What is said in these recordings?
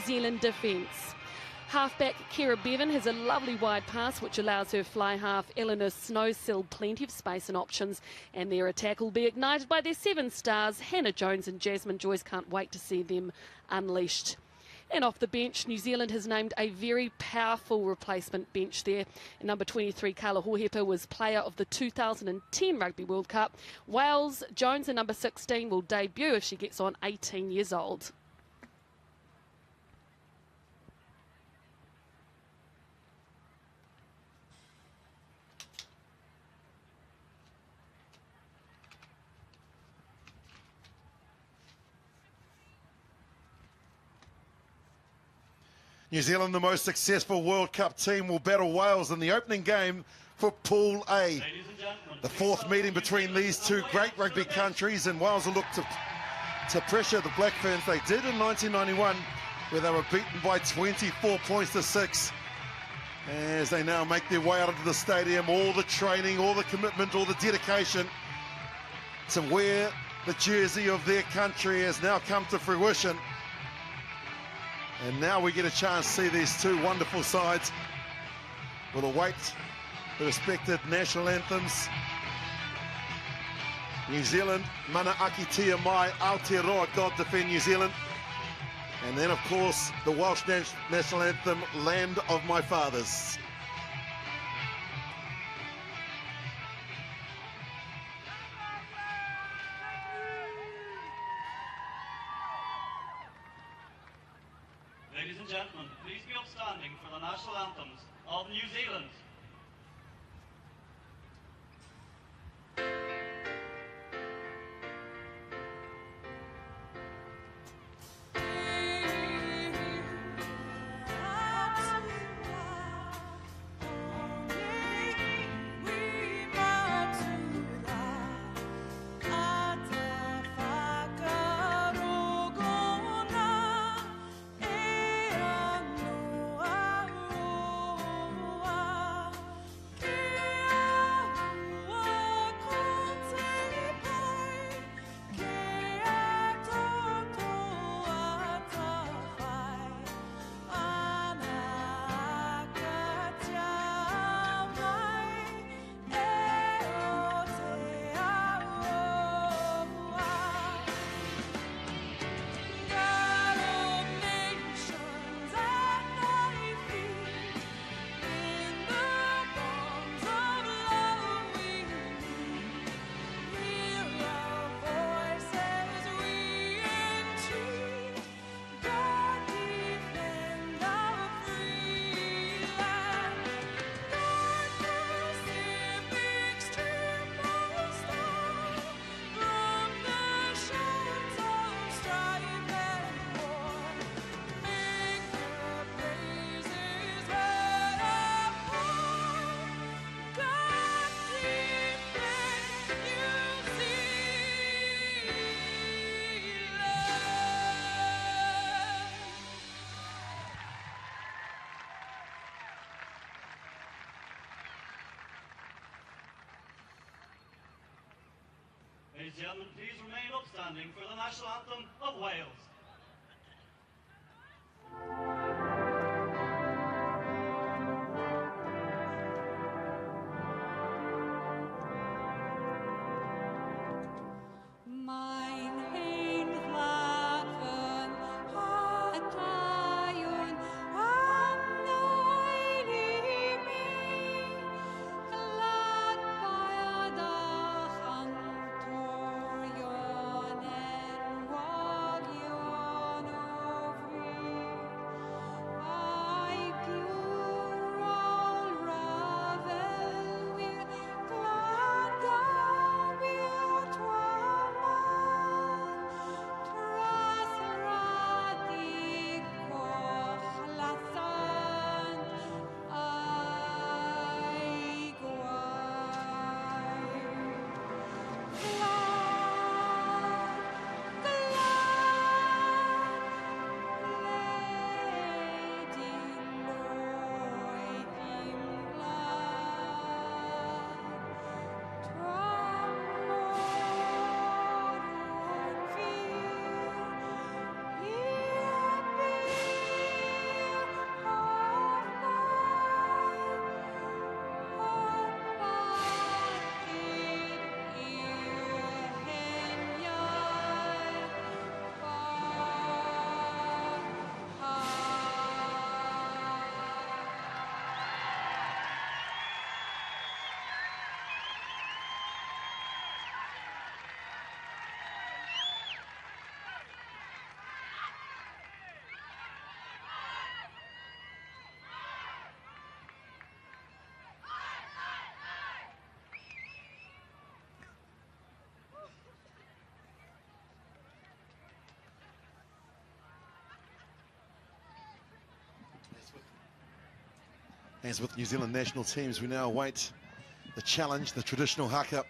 Zealand defence. Halfback Kira Bevan has a lovely wide pass which allows her fly half Eleanor Snowsill plenty of space and options, and their attack will be ignited by their 7 stars. Hannah Jones and Jasmine Joyce can't wait to see them unleashed. And off the bench, New Zealand has named a very powerful replacement bench there. Number 23, Carla Hohepa, was player of the 2010 Rugby World Cup. Wales, Jones, and number 16 will debut if she gets on 18 years old. New Zealand, the most successful World Cup team, will battle Wales in the opening game for Pool A. The 4th meeting between these two great rugby countries, and Wales will look to pressure the Black Ferns. They did in 1991, where they were beaten by 24 points to 6. As they now make their way out into the stadium, all the training, all the commitment, all the dedication to wear the jersey of their country has now come to fruition. And now we get a chance to see these two wonderful sides will await the respected national anthems. New Zealand, Mana Aki Tia Mai, Aotearoa, God Defend New Zealand. And then, of course, the Welsh national anthem, Land of My Fathers. Ladies and gentlemen, please be upstanding for the national anthems of New Zealand. Ladies and gentlemen, please remain upstanding for the national anthem of Wales. Your As with New Zealand national teams, we now await the challenge, the traditional haka.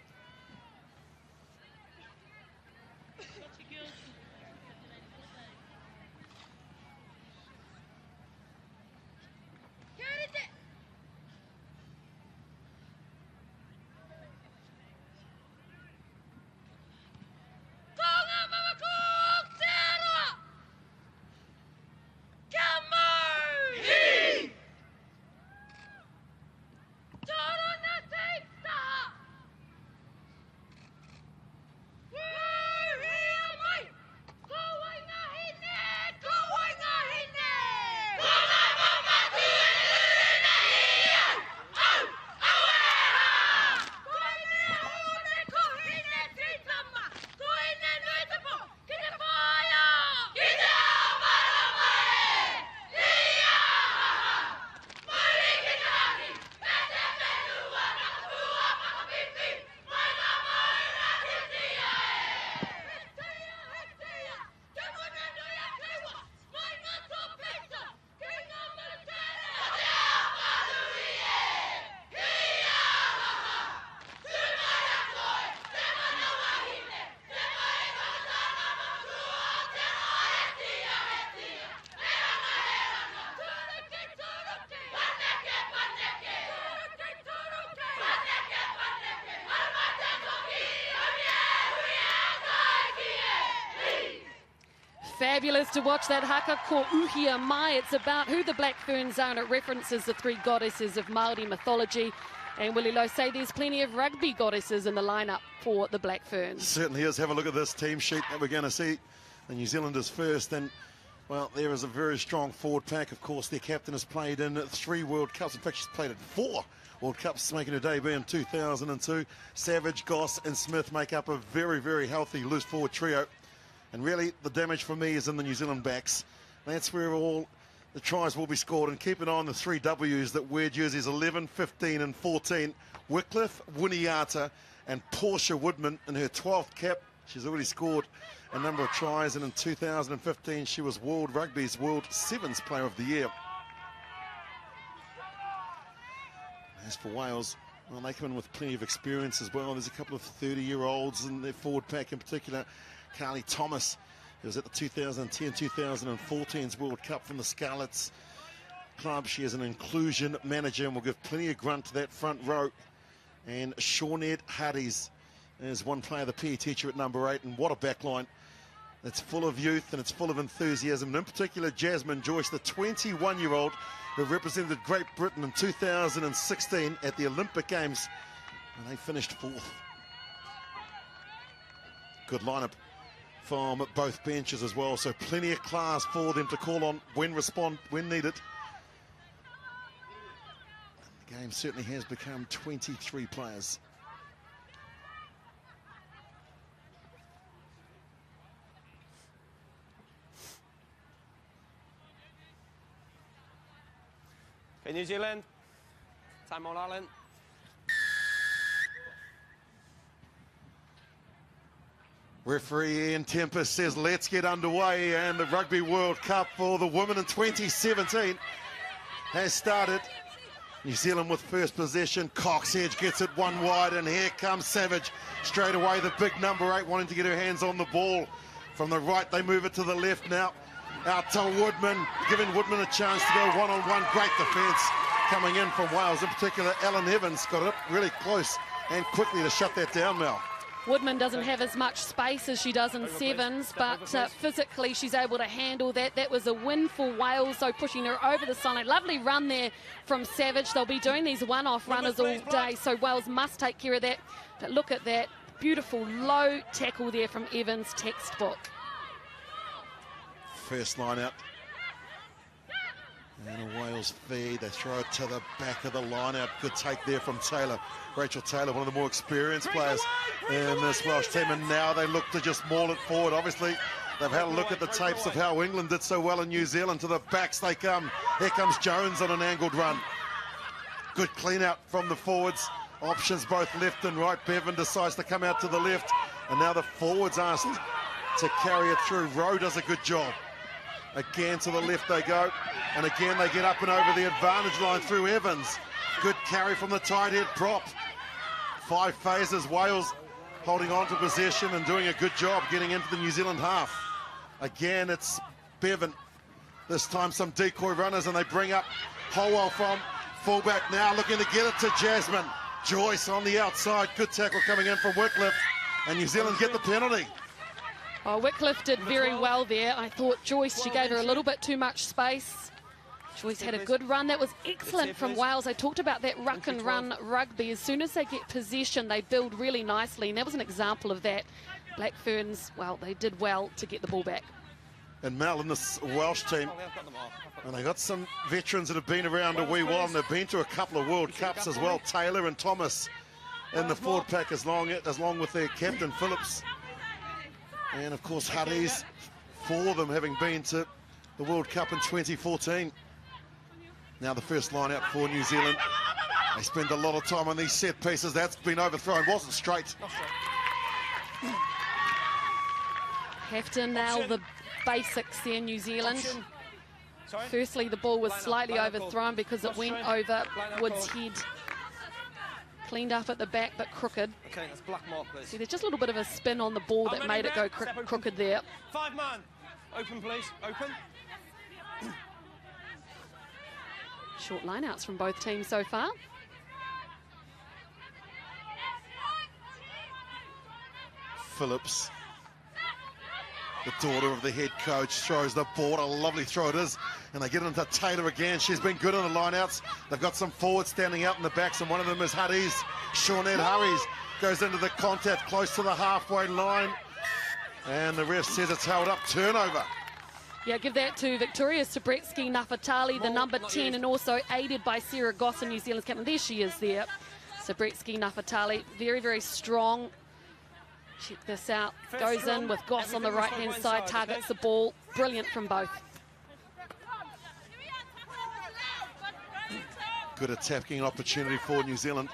Fabulous to watch that haka ko Uhia Mai. It's about who the Black Ferns are, and it references the three goddesses of Māori mythology. And Willie Lowe say there's plenty of rugby goddesses in the lineup for the Black Ferns. Certainly is. Have a look at this team sheet that we're going to see. The New Zealanders first, and well, there is a very strong forward pack. Of course, their captain has played in 3 World Cups. In fact, she's played in 4 World Cups, making her debut in 2002. Savage, Goss and Smith make up a very, very healthy loose forward trio. And really, the damage for me is in the New Zealand backs. That's where all the tries will be scored. And keep an eye on the 3 Ws that wear jerseys 11, 15 and 14. Wycliffe, Winiata and Portia Woodman in her 12th cap. She's already scored a number of tries, and in 2015 she was World Rugby's World Sevens Player of the Year. As for Wales, well, they come in with plenty of experience as well. There's a couple of 30-year-olds in their forward pack in particular. Carly Thomas, who was at the 2010-2014's World Cup from the Scarlets club. She is an inclusion manager and will give plenty of grunt to that front row. And Shawned Hardies is one player, the PE teacher at number 8. And what a backline. It's full of youth and it's full of enthusiasm. And in particular, Jasmine Joyce, the 21-year-old who represented Great Britain in 2016 at the Olympic Games. And they finished 4th. Good lineup from both benches as well, so plenty of class for them to call on when needed. The game certainly has become 23 players. Okay, New Zealand, time on Ireland. Referee Ian Tempest says let's get underway, and the Rugby World Cup for the women in 2017 has started. New Zealand with first possession. Coxedge gets it one wide, and here comes Savage. Straight away, the big number 8 wanting to get her hands on the ball. From the right, they move it to the left now. Out to Woodman, giving Woodman a chance to go one-on-one. Great defence coming in from Wales. In particular, Ellen Evans got it up really close and quickly to shut that down, Mel. Woodman doesn't have as much space as she does in sevens, but physically she's able to handle that. That was a win for Wales, so pushing her over the sideline. Lovely run there from Savage. They'll be doing these one-off runners all day, so Wales must take care of that. But look at that beautiful low tackle there from Evans, textbook. First line out. And a Wales feed. They throw it to the back of the line out. Good take there from Taylor. Rachel Taylor, one of the more experienced players in this Welsh team. And now they look to just maul it forward. Obviously, they've had a look at the tapes of how England did so well in New Zealand. To the backs they come. Here comes Jones on an angled run. Good clean out from the forwards. Options both left and right. Bevan decides to come out to the left. And now the forwards asked to carry it through. Rowe does a good job. Again to the left they go. And again they get up and over the advantage line through Evans. Good carry from the tight head prop. 5 phases. Wales holding on to possession and doing a good job getting into the New Zealand half. Again, it's Bevan. This time some decoy runners, and they bring up Howell from fullback now, looking to get it to Jasmine. Joyce on the outside. Good tackle coming in from Wycliffe. And New Zealand get the penalty. Oh, Wycliffe did very well there. I thought Joyce, she gave her a little bit too much space. Joyce had a good run. That was excellent from Wales. I talked about that ruck and run rugby. As soon as they get possession, they build really nicely. And that was an example of that. Black Ferns, well, they did well to get the ball back. And Mel in this Welsh team, and they got some veterans that have been around a wee while, and they've been to a couple of World Cups as well. Taylor and Thomas in the forward pack as long with their captain Phillips. And of course Huddies, 4 of them having been to the World Cup in 2014. Now the first line out for New Zealand. They spend a lot of time on these set pieces. That's been overthrown, wasn't straight. Have to nail the basics there, New Zealand. Firstly, the ball was slightly overthrown because it went over Wood's head. Cleaned up at the back, but crooked. Okay, that's black mark, please. See, there's just a little bit of a spin on the ball that made it go crooked there. 5 man. Open, please. Open. Short lineouts from both teams so far. Phillips, the daughter of the head coach, throws the ball. A lovely throw it is. And they get into Taylor again. She's been good in the lineouts. They've got some forwards standing out in the backs, and one of them is Huddies. Shawnette hurries, goes into the contact close to the halfway line. And the ref says it's held up. Turnover. Yeah, give that to Victoria Sabretsky Nafatali, the number 10, and also aided by Sarah Goss, New Zealand's captain. There she is there. Sabretsky Nafatali, very, very strong. Check this out. Goes in with Goss on the right-hand side, targets the ball. Brilliant from both. Good attacking opportunity for New Zealand.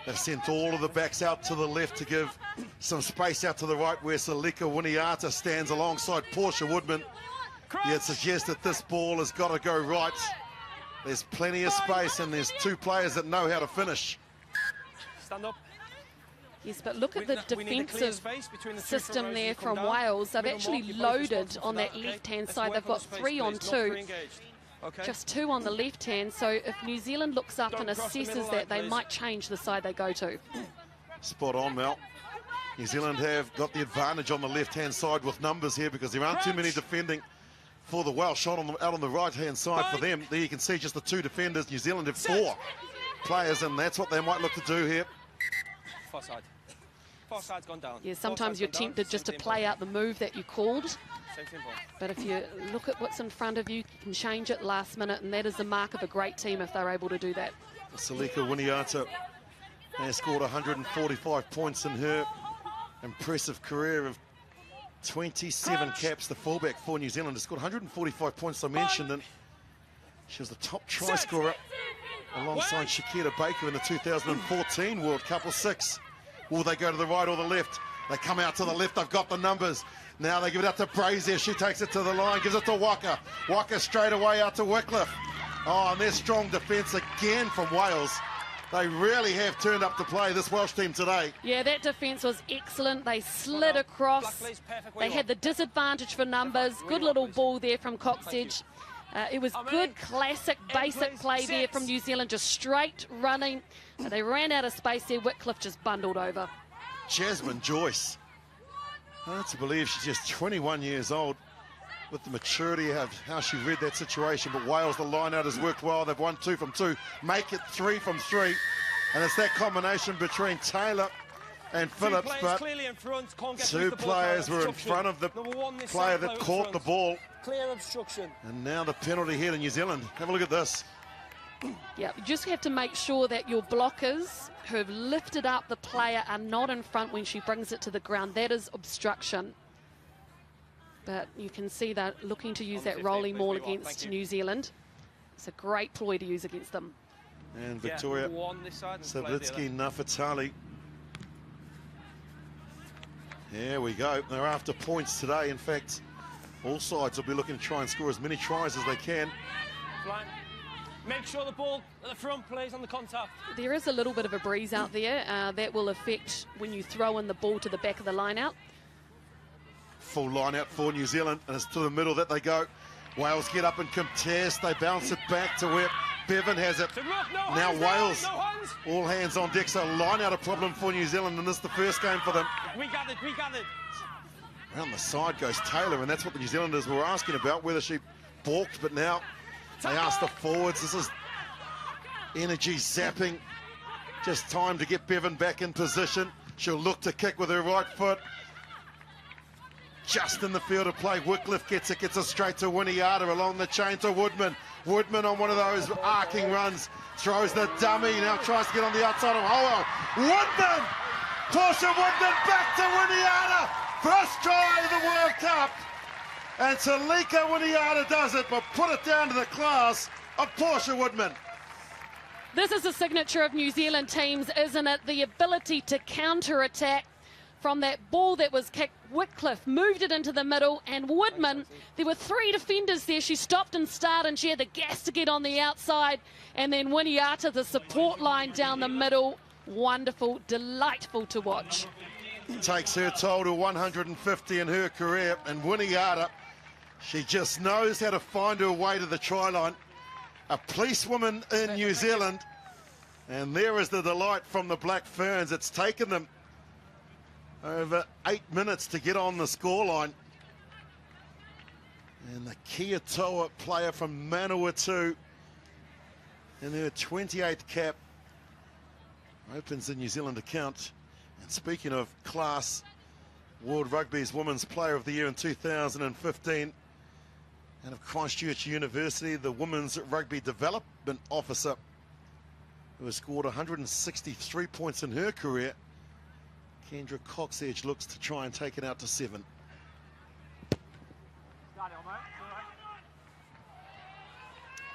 They've sent all of the backs out to the left to give some space out to the right where Salika Winiata stands alongside Portia Woodman. Yet suggests that this ball has got to go right. There's plenty of space, and there's 2 players that know how to finish. Stand up. Yes, but look at the defensive system there from Wales. They've actually loaded on that left-hand side. They've got 3 on 2. Just 2 on the left hand, so if New Zealand looks up and assesses that, they might change the side they go to. Spot on, Mel. New Zealand have got the advantage on the left-hand side with numbers here because there aren't too many defending for the Welsh. Shot out on the right-hand side for them. There you can see just the 2 defenders. New Zealand have 4 players, and that's what they might look to do here. Far side. Far side's gone down. Yeah, sometimes you're tempted just to play out the move that you called. But if you look at what's in front of you, you can change it last minute, and that is the mark of a great team if they're able to do that. Salika Winiata has scored 145 points in her impressive career of 27 caps. The fullback for New Zealand has scored 145 points, I mentioned, and she was the top try scorer alongside Shakira Baker in the 2014 World Cup of 6. Will they go to the right or the left? They come out to the left. They've got the numbers. Now they give it out to Brazier. She takes it to the line, gives it to Walker. Walker straight away out to Wycliffe. Oh, and their strong defence again from Wales. They really have turned up to play, this Welsh team today. Yeah, that defence was excellent. They slid across. They had the disadvantage for numbers. Good little ball there from Coxedge. It was good, classic, basic play there from New Zealand, just straight running. They ran out of space there. Wycliffe just bundled over. Jasmine Joyce. Hard to believe she's just 21 years old with the maturity of how she read that situation. But Wales, the line-out has worked well. They've won 2 from 2. Make it 3 from 3. And it's that combination between Taylor and Phillips. But 2 players were in front of the player that caught the ball. Clear obstruction. And now the penalty here to New Zealand. Have a look at this. Yeah, you just have to make sure that your blockers who have lifted up the player are not in front when she brings it to the ground. That is obstruction. But you can see they're looking to use that rolling maul against New Zealand. It's a great ploy to use against them. And Victoria Sabretsky Nafatali. There we go. They're after points today. In fact, All sides will be looking to try and score as many tries as they can. Fine. Make sure the ball at the front plays on the contact. There is a little bit of a breeze out there. That will affect when you throw in the ball to the back of the line out. Full line out for New Zealand, and it's to the middle that they go. Wales get up and contest. They bounce it back to where Bevan has it. Now Wales, all hands on deck. So line out a problem for New Zealand, and this is the first game for them. We gathered. Around the side goes Taylor, and that's what the New Zealanders were asking about, whether she balked, but now they ask the forwards. This is energy zapping. Just time to get Bevan back in position. She'll look to kick with her right foot. Just in the field of play, Wycliffe gets it straight to Winiata along the chain to Woodman. Woodman on one of those arcing runs, throws the dummy, now tries to get on the outside of Howell. Woodman! Portia Woodman back to Winiata! First try of the World Cup! And Talika Winiata does it, but put it down to the class of Portia Woodman. This is a signature of New Zealand teams, isn't it? The ability to counter-attack from that ball that was kicked. Wycliffe moved it into the middle, and Woodman, there were three defenders there. She stopped and started, and she had the gas to get on the outside. And then Winiata, the support line down the middle. Wonderful, delightful to watch. Takes her toll to 150 in her career, and Winiata, she just knows how to find her way to the try line. A policewoman in New Zealand, and there is the delight from the Black Ferns. It's taken them over 8 minutes to get on the scoreline. And the Kia Toa player from Manawatu in her 28th cap opens the New Zealand account. And speaking of class, World Rugby's Women's Player of the Year in 2015. And of Christchurch University, the Women's Rugby Development Officer, who has scored 163 points in her career. Kendra Coxedge looks to try and take it out to 7.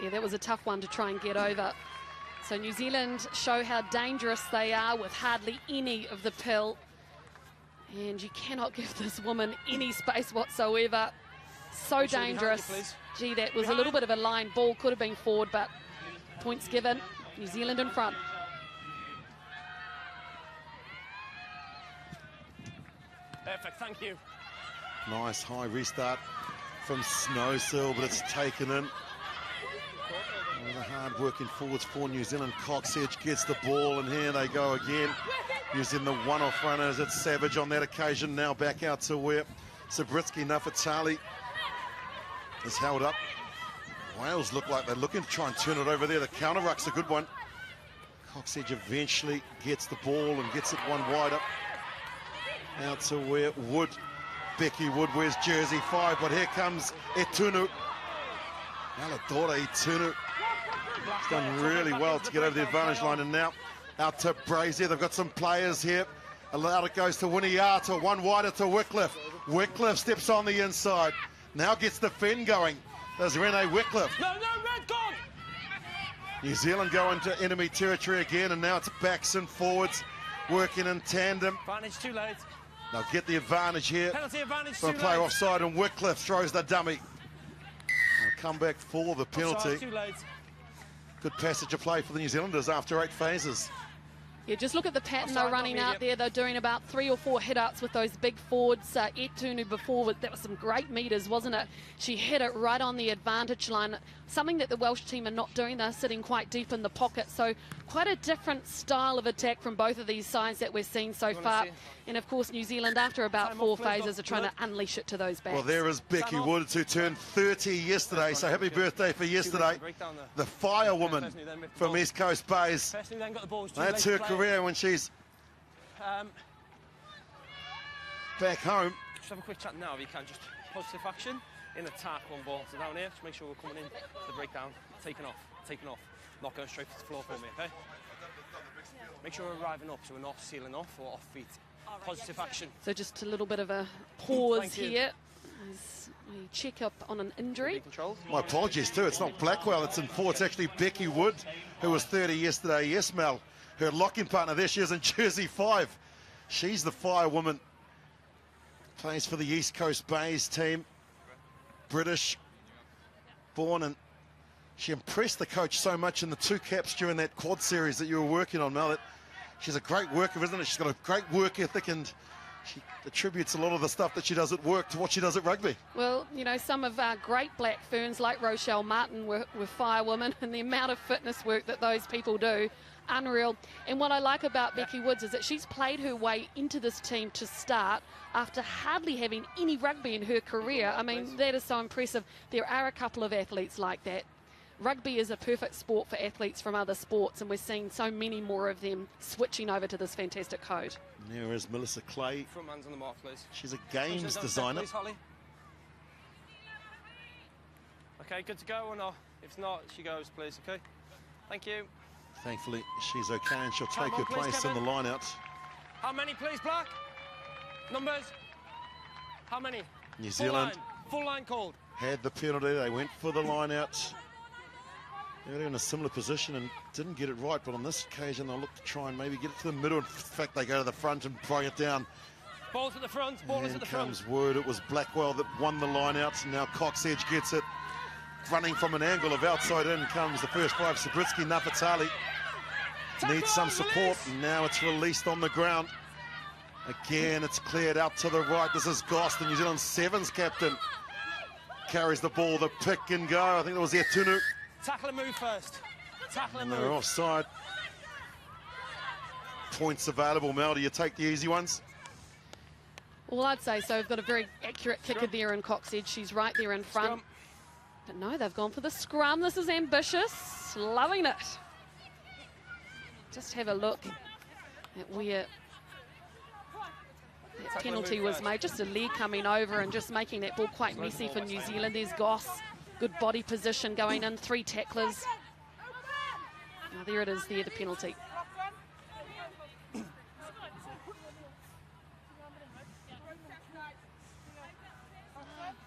Yeah, that was a tough one to try and get over. So New Zealand show how dangerous they are with hardly any of the pill. And you cannot give this woman any space whatsoever. So dangerous. Gee, that was a little bit of a line ball. Could have been forward, but points given. New Zealand in front. Perfect, thank you. Nice high restart from Snowsill, but it's taken in. The hard-working forwards for New Zealand. Coxedge gets the ball, and here they go again. Using the one-off runners. It's Savage on that occasion. Now back out to where Zabritsky Nafatali is held up. Wales look like they're looking to try and turn it over there. The counter-ruck's a good one. Coxedge eventually gets the ball and gets it one wider. Out to where Becky Wood wears jersey 5, but here comes Etunu. Aladora Etunu. He's done really well to get over the advantage line, and now out to Brazier. They've got some players here. Allowed it goes to Winiata, one wider to Wycliffe. Wycliffe steps on the inside. Now gets the fend going. There's Renee Wycliffe. No, red gone! New Zealand go into enemy territory again, and now it's backs and forwards working in tandem. Advantage too late. They'll get the advantage here. Penalty advantage From too player late. offside, and Wycliffe throws the dummy. They'll come back for the penalty. Offside too late. Good passage of play for the New Zealanders after 8 phases. Yeah, just look at the pattern they're running out there. They're doing about 3 or 4 hit-ups with those big forwards. Etunu before, that was some great meters, wasn't it? She hit it right on the advantage line, something that the Welsh team are not doing. They're sitting quite deep in the pocket, so quite a different style of attack from both of these sides that we're seeing so far. And of course, New Zealand, after about 4 phases, are trying to unleash it to those backs. Well, there is Becky Woods, who turned 30 yesterday, so happy birthday for yesterday. The firewoman from East Coast Bays. That's her career when she's back home. Just have a quick chat now if you can. Just positive action in attack, one ball. So down here, just make sure we're coming in the breakdown. Taking off. Not going straight to the floor for me, okay? Make sure we're arriving up so we're not sealing off or off feet. Positive action. So just a little bit of a pause here as we check up on an injury. My apologies too, it's not Blackwell that's in 4, it's actually Becky Wood, who was 30 yesterday. Yes, Mel, her locking partner there, she is in jersey 5. She's the firewoman. Plays for the East Coast Bays team. British born, and she impressed the coach so much in the 2 caps during that quad series that you were working on, Mel, that she's a great worker, isn't it? She's got a great work ethic, and she attributes a lot of the stuff that she does at work to what she does at rugby. Well, you know, some of our great Black Ferns like Rochelle Martin were firewomen, and the amount of fitness work that those people do, unreal. And what I like about Becky Woods is that she's played her way into this team to start after hardly having any rugby in her career. I mean, that is so impressive. There are a couple of athletes like that. Rugby is a perfect sport for athletes from other sports, and we're seeing so many more of them switching over to this fantastic code. There is Melissa Clay. Front man's on the mark, please. She's a games designer. Please, Holly. Okay, good to go or not? If not, she goes, please, okay? Thank you. Thankfully, she's okay, and she'll take on, her please, place Kevin. in the line-out. How many, please, Black? Numbers? How many? New Zealand Full line called. had the penalty. They went for the line-out. They were in a similar position and didn't get it right, but on this occasion they'll look to try and maybe get it to the middle. In fact, they go to the front and bring it down. Ball's at the front, ball is at the front. Comes word it was Blackwell that won the line-out. Now Cox Edge gets it. Running from an angle of outside in comes the first 5. Sabritsky Nafatali needs some support, and now it's released on the ground. Again, it's cleared out to the right. This is Goss, the New Zealand Sevens captain. Carries the ball, the pick and go. I think that was Tunu. Tackle and move first. Tackle and And move. they're offside. Points available, Mel. Do you take the easy ones? Well, I'd say so. We've got a very accurate kicker there in Cox Edge. She's right there in front. Scrum. But no, they've gone for the scrum. This is ambitious. Loving it. Just have a look at where that penalty was made. Just a leg coming over and just making that ball quite messy for New Zealand. There's Goss. Good body position going in. 3 tacklers. Now there it is there, the penalty.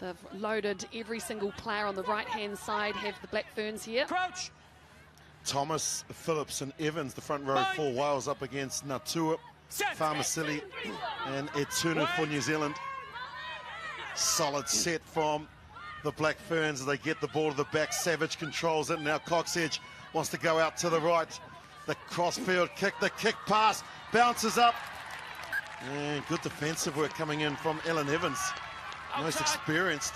They've loaded every single player on the right-hand side, have the Black Ferns here. Crouch. Thomas, Phillips and Evans, the front row for Wales up against Natua, Farmasili and Etunu for New Zealand. Solid set from the Black Ferns as they get the ball to the back. Savage controls it. Now Cox Edge wants to go out to the right. The crossfield kick, the kick pass, bounces up. And good defensive work coming in from Ellen Evans. Most experienced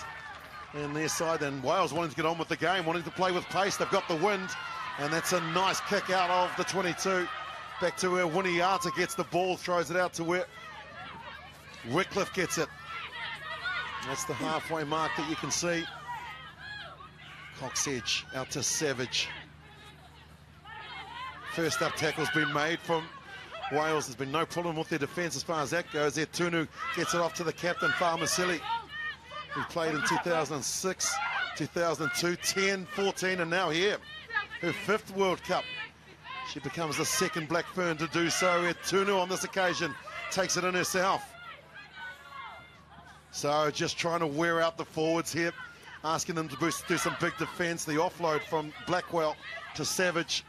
in their side, and Wales wanting to get on with the game, wanting to play with pace. They've got the wind, and that's a nice kick out of the 22. Back to where Winiata gets the ball, throws it out to where Wycliffe gets it. That's the halfway mark that you can see. Cox Edge out to Savage. First up tackle's been made from Wales. There's been no problem with their defence as far as that goes. Tunu gets it off to the captain, Farmasili, who played in 2006, 2002, 10, 14, and now here. Her 5th World Cup. She becomes the 2nd Black Fern to do so. Tunu on this occasion takes it in herself. So just trying to wear out the forwards here, asking them to do some big defence. The offload from Blackwell to Savage.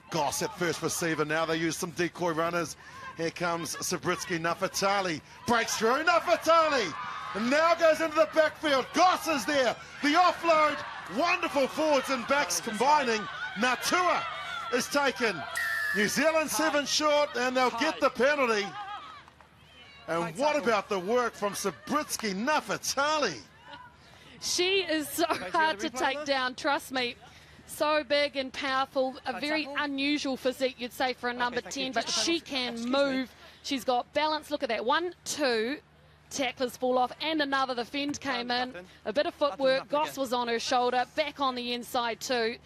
Goss at first receiver. Now they use some decoy runners. Here comes Sabritsky. Nafatali breaks through. Nafatali and now goes into the backfield. Goss is there. The offload. Wonderful forwards and backs combining. Natua is taken. New Zealand 7 short, and they'll get the penalty. And what about the work from Sabritsky Nafatali? She is so hard to take down, trust me. So big and powerful, a very unusual physique, you'd say, for a number 10, but she can move. She's got balance. Look at that. 1, 2 tacklers fall off, and another. The fend came in. A bit of footwork. Goss was on her shoulder, back on the inside too.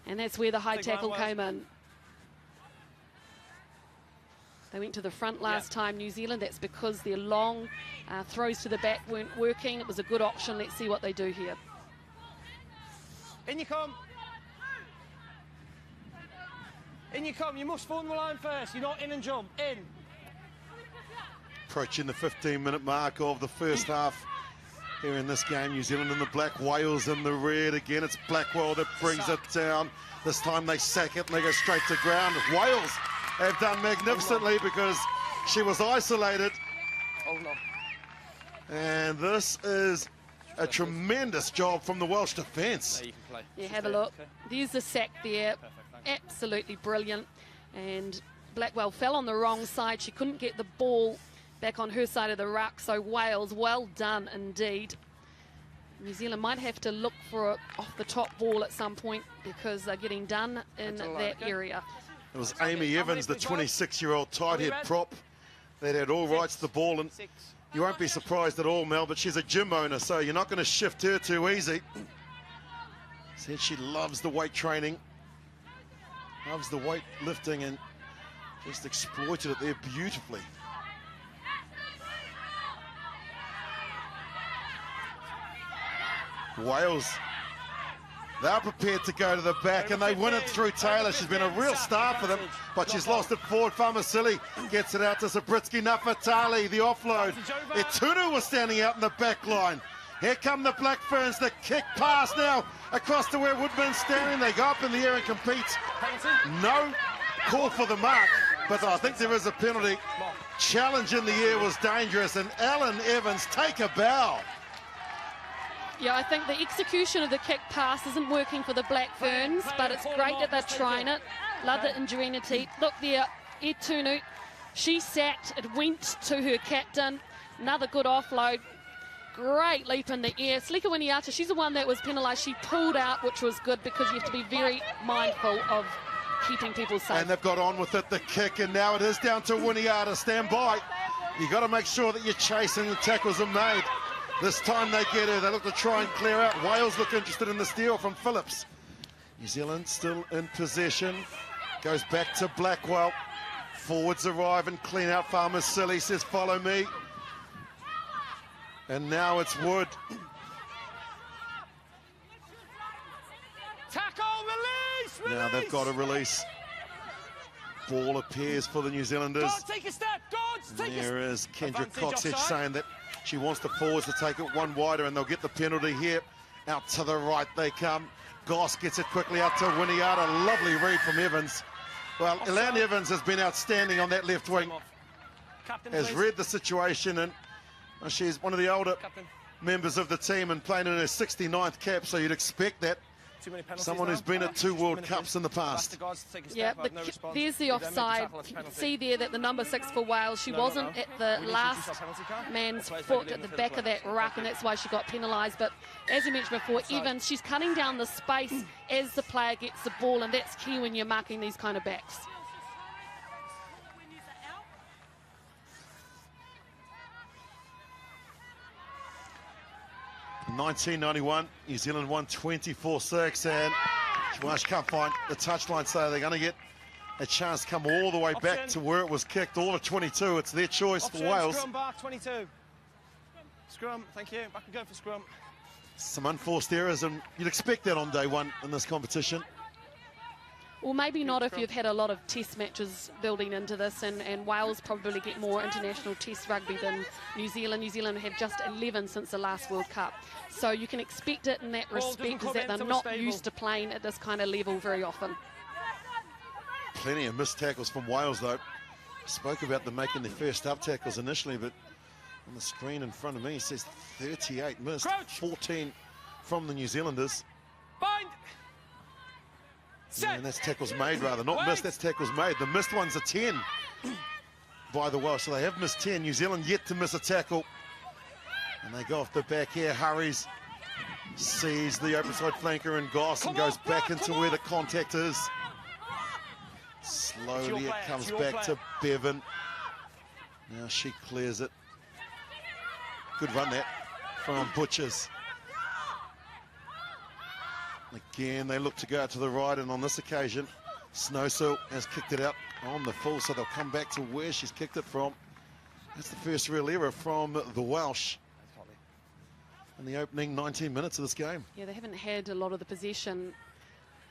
And that's where the high tackle came in. They went to the front last time, New Zealand. That's because their long throws to the back weren't working. It was a good option. Let's see what they do here. In you come. In you come. You must form the line first. You're not in and jump. In. Approaching the 15-minute mark of the first half here in this game. New Zealand in the black, Wales in the red. Again, it's Blackwell that brings it down. This time they sack it and they go straight to ground. Wales have done magnificently because she was isolated. Oh no. And this is a tremendous job from the Welsh defence. There you can play. Yeah, Just have a there, look. okay. There's the sack there. Perfect, thanks. Absolutely brilliant. And Blackwell fell on the wrong side. She couldn't get the ball back on her side of the ruck. So Wales, well done indeed. New Zealand might have to look for an off-the-top ball at some point because they're getting done in that area. It was Amy Evans, the 26-year-old tight head prop, that had all rights to the ball. And you won't be surprised at all, Mel, but she's a gym owner, so you're not going to shift her too easy. Said she loves the weight training, loves the weight lifting, and just exploited it there beautifully. Wales, they're prepared to go to the back, and they win it through Taylor. She's been a real star for them, but she's lost it forward. Farmasili gets it out to Sabritsky. Nafatali, the offload. Etunu was standing out in the back line. Here come the Black Ferns, the kick pass now across to where Woodman's standing. They go up in the air and compete. No call for the mark, but I think there is a penalty. Challenge in the air was dangerous, and Alan Evans, take a bow. Yeah, I think the execution of the kick pass isn't working for the Black Ferns, but it's great that they're trying it. Love the ingenuity. Look there, Etunu, she sacked, it went to her captain. Another good offload. Great leap in the air. Slika Winiata, she's the one that was penalised. She pulled out, which was good because you have to be very mindful of keeping people safe. And they've got on with it, the kick, and now it is down to Winiata. Stand by. You've got to make sure that you're chasing, the tackles are made. This time they get her. They look to try and clear out. Wales look interested in the steal from Phillips. New Zealand still in possession. Goes back to Blackwell. Forwards arrive and clean out. Farmasili says, follow me. And now it's Wood. Tackle, release! Now they've got to release. Ball appears for the New Zealanders. God, take a step! God, take a step! There is Kendra Advantage Coxedge offside. saying that she wants the forwards to take it one wider, and they'll get the penalty here. Out to the right they come. Goss gets it quickly out to Winiata. Lovely read from Evans. Well, Elan Evans has been outstanding on that left wing. Captain, Has please. read the situation, and she's one of the older Captain. members of the team and playing in her 69th cap, so you'd expect that. Too many penalties Someone who's now. been at 2 World Minute Cups in the past. Back to Gods to take a step, Yeah, I have no response. there's the If they make the offside. tackle, that's a You can penalty. see there that the number 6 for Wales, she No, wasn't no. at the We need to last use our penalty card. man's Players foot ready at the in the back field of that play. ruck, and that's why she got penalised. But as you mentioned before, Evans, she's cutting down the space as the player gets the ball, and that's key when you're marking these kind of backs. In 1991, New Zealand won 24-6, and well, she can't find the touchline, so they're going to get a chance to come all the way back Option. to where it was kicked, all of 22. It's their choice Option, for Wales. Scrum back, 22. Scrum, thank you. Back and go for scrum. Some unforced errors, and you'd expect that on day one in this competition. Well, maybe not if you've had a lot of test matches building into this, and Wales probably get more international test rugby than New Zealand. New Zealand have just 11 since the last World Cup. So you can expect it in that Ball doesn't respect, is come that in they're till not we're stable. used to playing at this kind of level very often. Plenty of missed tackles from Wales, though. Spoke about them making their first up tackles initially, but on the screen in front of me it says 38 missed, Crouch. 14 from the New Zealanders. Bind. Set. And that's tackles made, rather. Not Wait. missed, that's tackles made. The missed ones are 10 by the Welsh. So they have missed 10. New Zealand yet to miss a tackle. And they go off the back here. Hurries, sees the open side flanker and Goss, and Come goes on, back Brad, into come where on. the contact is. It's Slowly your it player, comes it's your back to player. Bevan. Now she clears it. Good run that from Butchers. Again, they look to go out to the right, and on this occasion, Snowsill has kicked it out on the full, so they'll come back to where she's kicked it from. That's the first real error from the Welsh in the opening 19 minutes of this game. Yeah, they haven't had a lot of the possession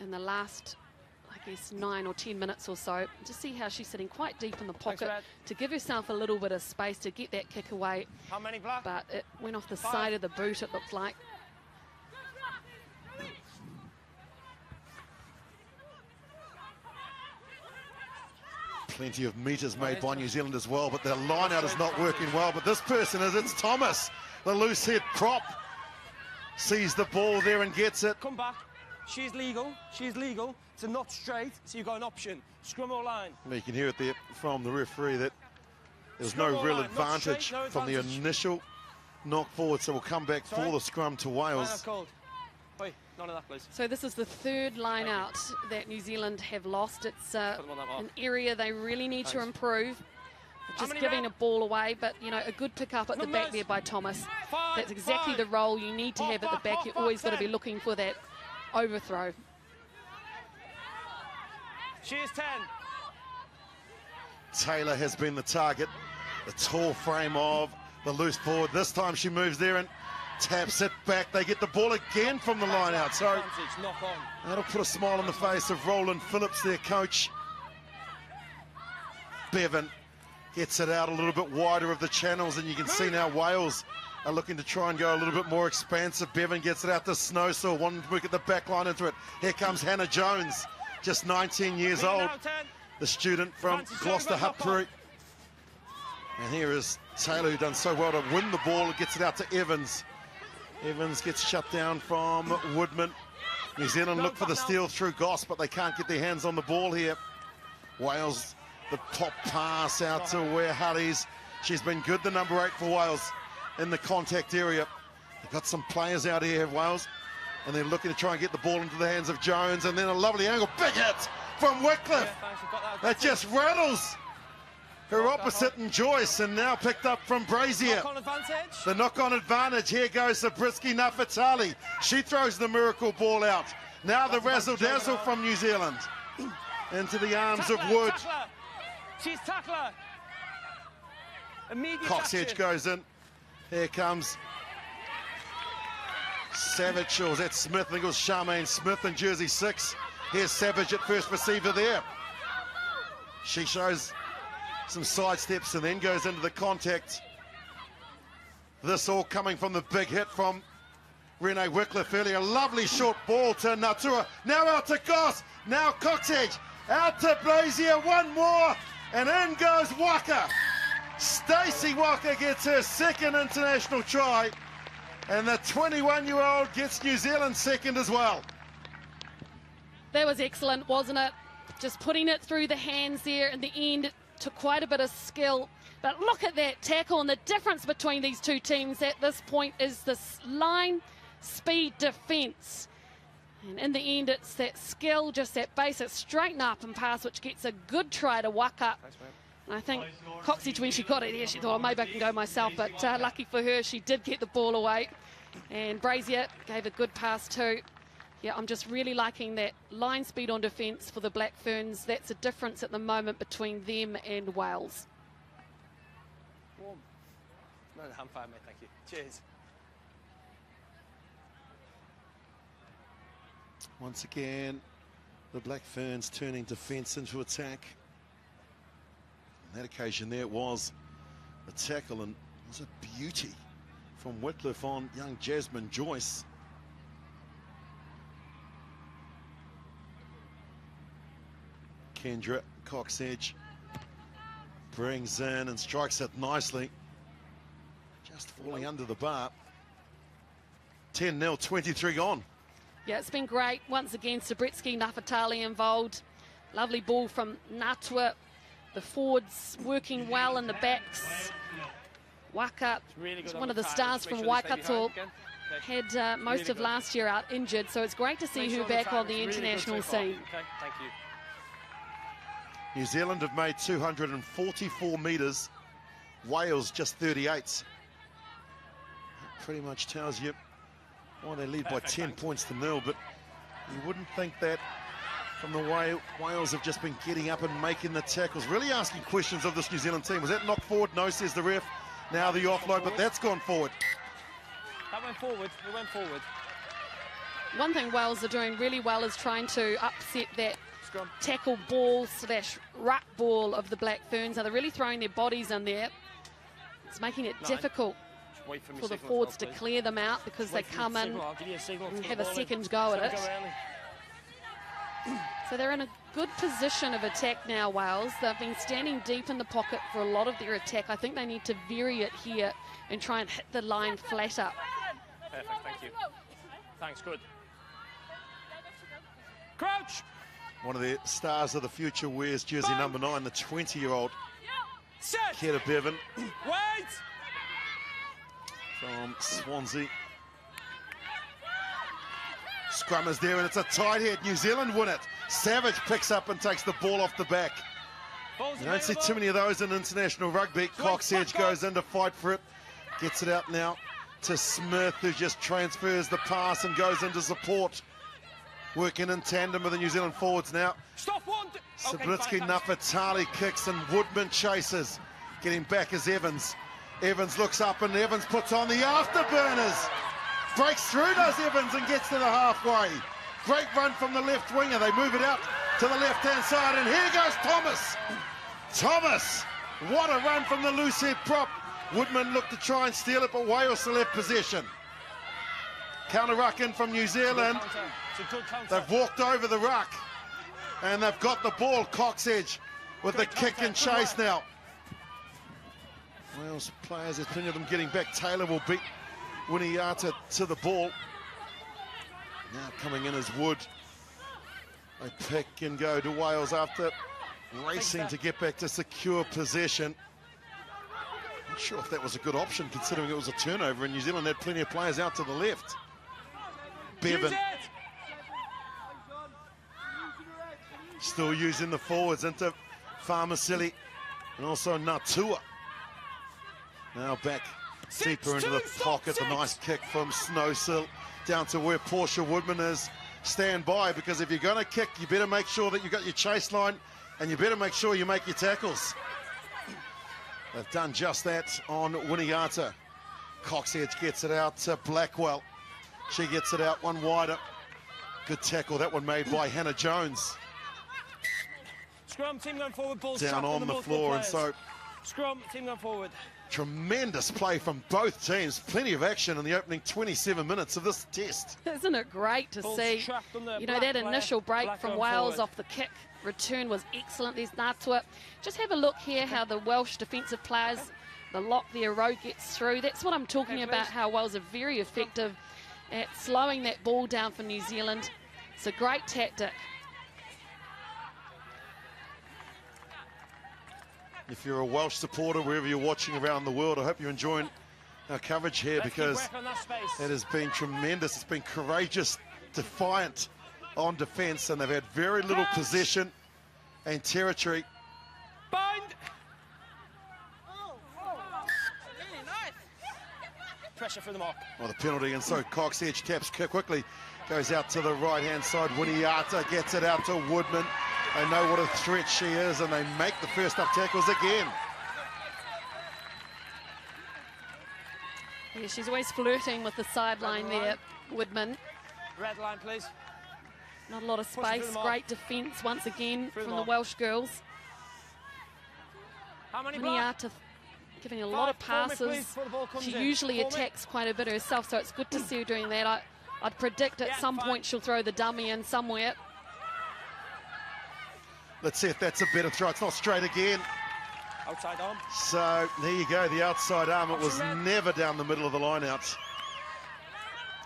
in the last, I guess, 9 or 10 minutes or so. Just see how she's sitting quite deep in the pocket Brad. to give herself a little bit of space to get that kick away. How many black? But it went off the 5. side of the boot, it looked like. Plenty of metres made by New Zealand as well, but their line out is not working well. But this person is, it's Thomas, the loose head prop. sees the ball there and gets it. Come back. She's legal. She's legal. It's a not straight, so you've got an option. Scrum or line. You can hear it there from the referee that there was Scrum no or real line. Not advantage straight, no from the advantage. initial knock forward, so we'll come back Sorry? for the scrum to Line Wales. out cold. Oi, none of that, please. So this is the third line out that New Zealand have lost. It's Put them on that mark. an area they really need to Thanks. improve. Just many giving men? a ball away, but, you know, a good pick up at the back Numbers. there by Thomas. 5, That's exactly 5. the role you need to have at the back. Off, You're always got to be 10. looking for that overthrow. She is 10. Taylor has been the target. The tall frame of the loose forward. This time she moves there and taps it back. They get the ball again from the line out. So Advantage, knock on. that'll put a smile on the face of Roland Phillips, their coach. Bevan gets it out a little bit wider of the channels, and you can see now Wales are looking to try and go a little bit more expansive. Bevan gets it out to Snowsill, wanting to work at the back line into it. Here comes Hannah Jones, just 19 years Lead old, now, 10. the student from Advantage, Gloucester knock on. Hupfery. And here is Taylor, who done so well to win the ball, and gets it out to Evans. Evans gets shut down from Woodman. New Zealand look for the steal through Goss, but they can't get their hands on the ball here. Wales, the pop pass out to Ware Huddies. She's been good, the number 8 for Wales in the contact area. They've got some players out here, Wales, and they're looking to try and get the ball into the hands of Jones, and then a lovely angle. Big hit from Wycliffe. Yeah, thanks, we've got That just rattles her opposite and Joyce, and now picked up from Brazier. Knock on advantage. The knock-on advantage. Here goes Zabriskie Nafatali. She throws the miracle ball out. Now the razzle-dazzle from New Zealand. Into the arms of Tackler, Wood. tackler. She's tackler. Immediate Coxedge action. goes in. Here comes Savage. Or was that Smith? I think it was Charmaine Smith in jersey 6. Here's Savage at first receiver there. She shows some side steps and then goes into the contact. This all coming from the big hit from Renee Wycliffe earlier. Lovely short ball to Natua. Now out to Goss. Now Coxedge. Out to Brazier. One more. And in goes Waka. Stacey Waka gets her second international try. And the 21-year-old gets New Zealand second as well. That was excellent, wasn't it? Just putting it through the hands there in the end. Took quite a bit of skill, but look at that tackle, and the difference between these two teams at this point is this line speed defence. And in the end, it's that skill, just that basic straighten up and pass, which gets a good try to whack up. And I think Coxedge, when she got it there, she thought, oh, maybe I can go myself, but lucky for her, she did get the ball away. And Brazier gave a good pass too. Yeah, I'm just really liking that line speed on defence for the Black Ferns. That's a difference at the moment between them and Wales. Warm. No, I'm fine, mate. Thank you. Cheers. Once again, the Black Ferns turning defence into attack. On that occasion there, it was a tackle, and it was a beauty from Wycliffe on young Jasmine Joyce. Kendra Coxedge brings in and strikes it nicely. Just falling under the bar. 10-0, 23 on. Yeah, it's been great. Once again, Zabriskie Nafatali involved. Lovely ball from Natua. The forwards working well in the backs. Waka, Really good one on of the time. stars Just make from sure they stay Waikato, behind again. Okay. had most Really of good. last year out injured, so it's great to see Make her sure back time on the is really good international so far. scene. Okay, thank you. New Zealand have made 244 metres. Wales just 38. That pretty much tells you why they lead by 10 points to 0, but you wouldn't think that from the way Wales have just been getting up and making the tackles. Really asking questions of this New Zealand team. Was that knocked forward? No, says the ref. Now the offload, but that's gone forward. That went forward. It went forward. One thing Wales are doing really well is trying to upset that Scrum. tackle ball / ruck ball of the Black Ferns. Now they're really throwing their bodies in there. It's making it difficult Just wait for me for the signal forwards go, to please. clear them out because they Wait for me come to in signal. I'll give you a signal and to have the a ball second in. go at Don't it. go early. So they're in a good position of attack now, Wales. They've been standing deep in the pocket for a lot of their attack. I think they need to vary it here and try and hit the line flatter. Perfect, thank you. thanks, good. Crouch! One of the stars of the future wears jersey number 9, the 20-year-old Set! Kira Bevan Wait! from Swansea. Scrum is there, and it's a tight head. New Zealand win it. Savage picks up and takes the ball off the back. You don't see too many of those in international rugby. Coxedge goes in to fight for it. Gets it out now to Smith, who just transfers the pass and goes into support. Working in tandem with the New Zealand forwards now. Stop one. Sabritsky, Nafatali kicks and Woodman chases. Getting back is Evans. Evans looks up and Evans puts on the afterburners. Breaks through, does Evans, and gets to the halfway. Great run from the left winger. They move it out to the left-hand side, and here goes Thomas. Thomas, what a run from the loose head prop. Woodman looked to try and steal it, but Wales still left possession. Counter ruck in from New Zealand. They've walked over the ruck, and they've got the ball. Coxedge with the kick and chase now. Wales players, there's plenty of them getting back. Taylor will beat Winiata to the ball. Now coming in as Wood. They pick and go to Wales after racing to get back to secure possession. Not sure if that was a good option considering it was a turnover and New Zealand had plenty of players out to the left. Bevan still using the forwards into Farmasili and also Natua. Now back deeper into the pocket. A nice kick from Snowsill down to where Portia Woodman is. Stand by, because if you're going to kick, you better make sure that you've got your chase line and you better make sure you make your tackles. They've done just that on Winiata. Coxedge gets it out to Blackwell. She gets it out one wider. Good tackle, that one made by Hannah Jones. Scrum, team going forward, ball down on the floor, and so scrum, team going forward. Tremendous play from both teams. Plenty of action in the opening 27 minutes of this test. Isn't it great to see? You know, that initial break from Wales off the kick return was excellent. There's Natua. Just have a look here how the Welsh defensive players, the lock there, row gets through. That's what I'm talking about, how Wales are very effective at slowing that ball down for New Zealand. It's a great tactic. If you're a Welsh supporter, wherever you're watching around the world, I hope you're enjoying our coverage here, because it has been tremendous. It's been courageous, defiant on defence, and they've had very little possession and territory. Bind! Pressure for the mark. Well, the penalty, and so Coxedge taps quickly, goes out to the right-hand side. Winiata gets it out to Woodman. They know what a threat she is, and they make the first up tackles again. Yeah, she's always flirting with the sideline there, Woodman. Red line, please. Not a lot of space. Great defence once again from the Welsh girls. How many Winiata giving a lot of passes. She usually attacks quite a bit herself, so it's good to see her doing that. I'd predict at some point she'll throw the dummy in somewhere. Let's see if that's a better throw. It's not straight again. Outside arm. So there you go, the outside arm. It was never down the middle of the line out.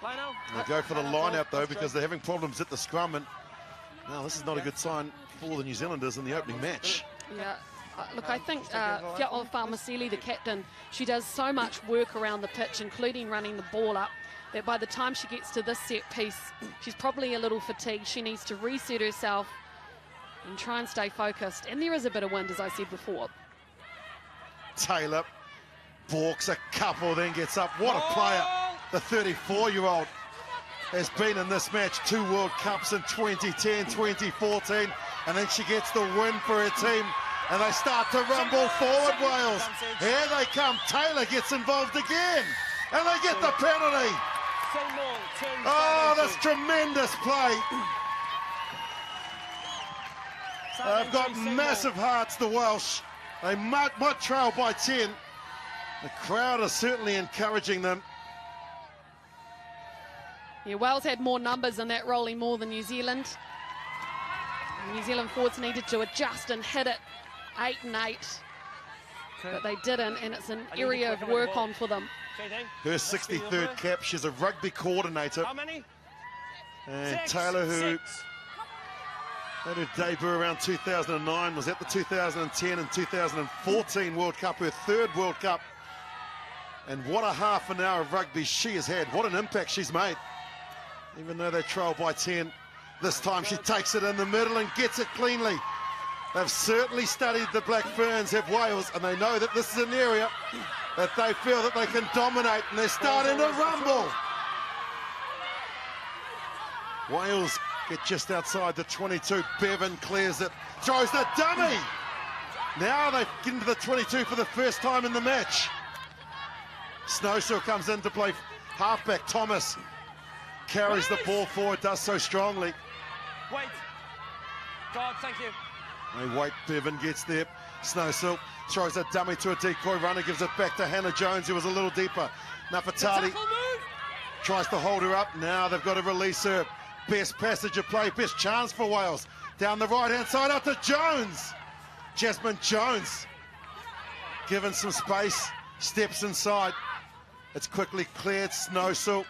Line out. They go for the line out though, because they're having problems at the scrum, and now this is not a good sign for the New Zealanders in the opening match. Yeah. Look, I think Fiatol Farmasili, the captain, she does so much work around the pitch, including running the ball up, that by the time she gets to this set piece, she's probably a little fatigued. She needs to reset herself and try and stay focused. And there is a bit of wind, as I said before. Taylor balks a couple, then gets up. What a player. The 34-year-old has been in this match 2 World Cups in 2010, 2014, and then she gets the win for her team, and they start to rumble forward, Wales. Here they come. Taylor gets involved again, and they get the penalty. Oh, that's tremendous play. They've got massive hearts, the Welsh. They might trail by 10. The crowd are certainly encouraging them. Yeah, Wales had more numbers in that rolling more than New Zealand. New Zealand forwards needed to adjust and hit it 8 and 8. But they didn't, and it's an area of work on for them. Her 63rd cap. She's a rugby coordinator. How many? And Taylor, who had her debut around 2009, was at the 2010 and 2014 World Cup, her third World Cup. And what a half an hour of rugby she has had. What an impact she's made. Even though they trail by 10, this time she takes it in the middle and gets it cleanly. They've certainly studied the Black Ferns, have Wales, and they know that this is an area that they feel that they can dominate, and they're starting to rumble. Wales get just outside the 22. Bevan clears it, throws the dummy. Now they get into the 22 for the first time in the match. Snowsill comes in to play halfback. Thomas carries the ball forward, does so strongly. Wait. God, thank you. They wait, Bevan gets there. Snowsill throws a dummy to a decoy runner, gives it back to Hannah Jones, who was a little deeper. Nafatali tries to hold her up. Now they've got to release her. Best passage of play, best chance for Wales. Down the right-hand side, up to Jones. Jasmine Jones, given some space, steps inside. It's quickly cleared. Snowsill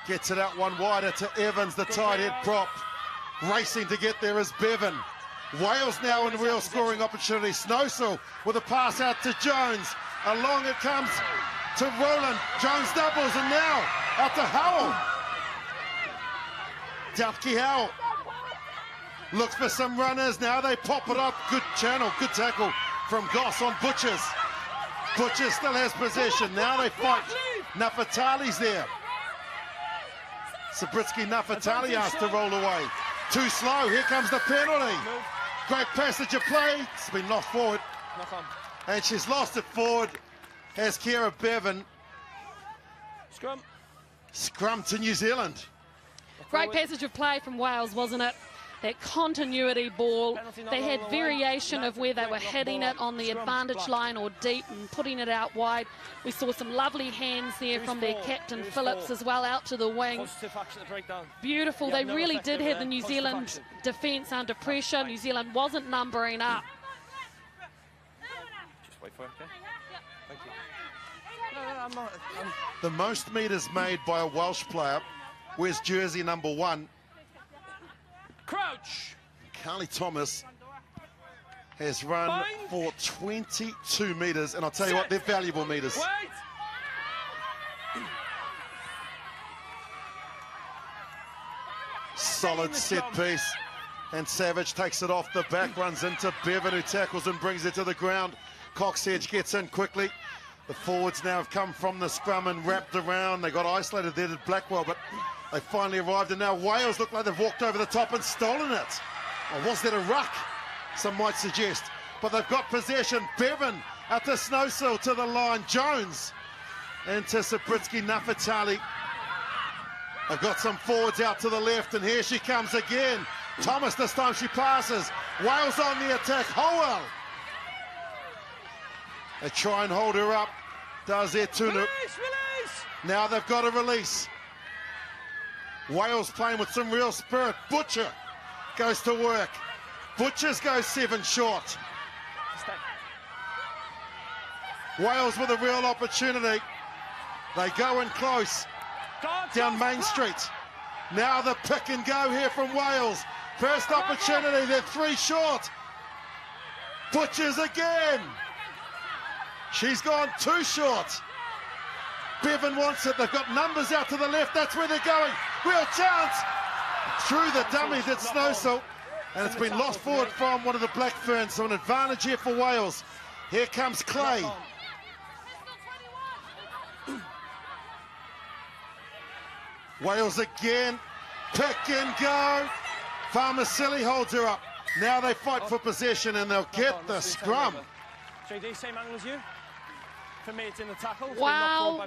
gets it out one wider to Evans, the tight head prop. Racing to get there is Bevan. Wales now in real scoring opportunity. Snowsill with a pass out to Jones. Along it comes to Roland. Jones doubles, and now out to Howell. Dufke Howell looks for some runners. Now they pop it up. Good channel, good tackle from Goss on Butchers. Butchers still has possession. Now they fight. Nafatali's there. Sabritsky Nafatali asked to roll away. Too slow. Here comes the penalty. Great passage of play. It's been knocked forward. And she's lost it forward. Has Kira Bevan. Scrum. Scrum to New Zealand. Great passage of play from Wales, wasn't it? That continuity ball. They had variation of where they were hitting it on the advantage line or deep and putting it out wide. We saw some lovely hands there from their captain Phillips as well, out to the wing. Beautiful. They really did have the New Zealand defence under pressure. New Zealand wasn't numbering up. Just wait for it, okay? Thank you. The most metres made by a Welsh player. Where's jersey number 1? Crouch. Carly Thomas has run for 22 metres, and I'll tell you what, they're valuable metres. Wait. Solid set piece, and Savage takes it off the back, runs into Bevan, who tackles and brings it to the ground. Coxedge gets in quickly. The forwards now have come from the scrum and wrapped around. They got isolated there to Blackwell, but they finally arrived, and now Wales look like they've walked over the top and stolen it. Or was that a ruck? Some might suggest. But they've got possession. Bevan out to Snowsill to the line. Jones into Sabritsky Nafatali. They've got some forwards out to the left, and here she comes again. Thomas, this time she passes. Wales on the attack. Howell. They try and hold her up. Does their Tunu. Release. Now they've got to release. Wales playing with some real spirit. Butcher goes to work. Butchers goes 7 short. Wales with a real opportunity. They go in close. Down Main Street. Now the pick and go here from Wales. First opportunity, they're 3 short. Butchers again. She's gone 2 short. Bevan wants it. They've got numbers out to the left. That's where they're going. Real chance. Through the dummy did Snowsill. And it's been lost forward from one of the Black Ferns. So an advantage here for Wales. Here comes Clay. Wales again. Pick and go. Farmasili holds her up. Now they fight for possession, and they'll get the scrum. JD, same angle as you. For me, it's in the tackle. Wales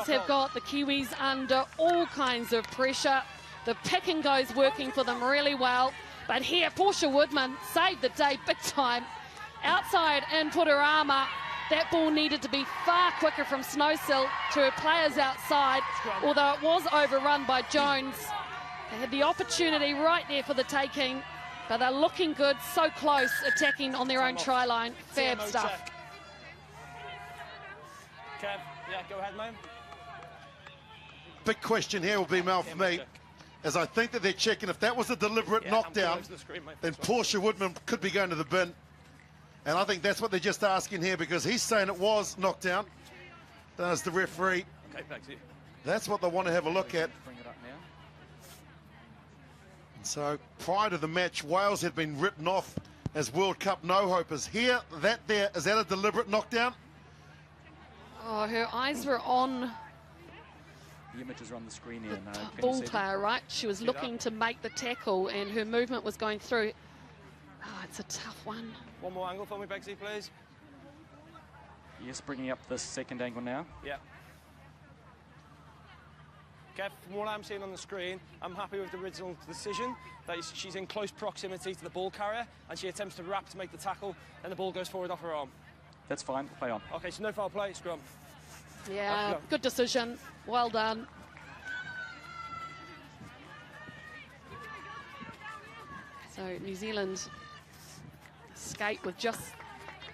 have got the Kiwis under all kinds of pressure. The pick and go's working for them really well. But here, Portia Woodman saved the day big time. Outside and put her armour. That ball needed to be far quicker from Snowsill to her players outside, although it was overrun by Jones. They had the opportunity right there for the taking, but they're looking good, so close, attacking on their own try line. Fab stuff. Kev, yeah, go ahead, man. Big question here will be, Mel, for me. as I think that they're checking if that was a deliberate knockdown, then Portia Woodman could be going to the bin. And I think that's what they're just asking here, because he's saying it was knockdown. Does the referee. Okay, thanks you. That's what they want to have a look at. Bring it up now. And so prior to the match, Wales had been written off as World Cup no-hopers. Here, is that a deliberate knockdown? Oh, her eyes were on The images are on the screen here. the No, can you ball see them? player, right? She was looking to make the tackle and her movement was going through. Oh, it's a tough one. One more angle for me, Begsy, please. Yes, bringing up the second angle now. Yeah. Kev, from what I'm seeing on the screen, I'm happy with the original decision that she's in close proximity to the ball carrier and she attempts to wrap to make the tackle and the ball goes forward off her arm. That's fine. Play on. Okay, so no foul play, scrum. Yeah, good decision. Well done. So New Zealand escape with just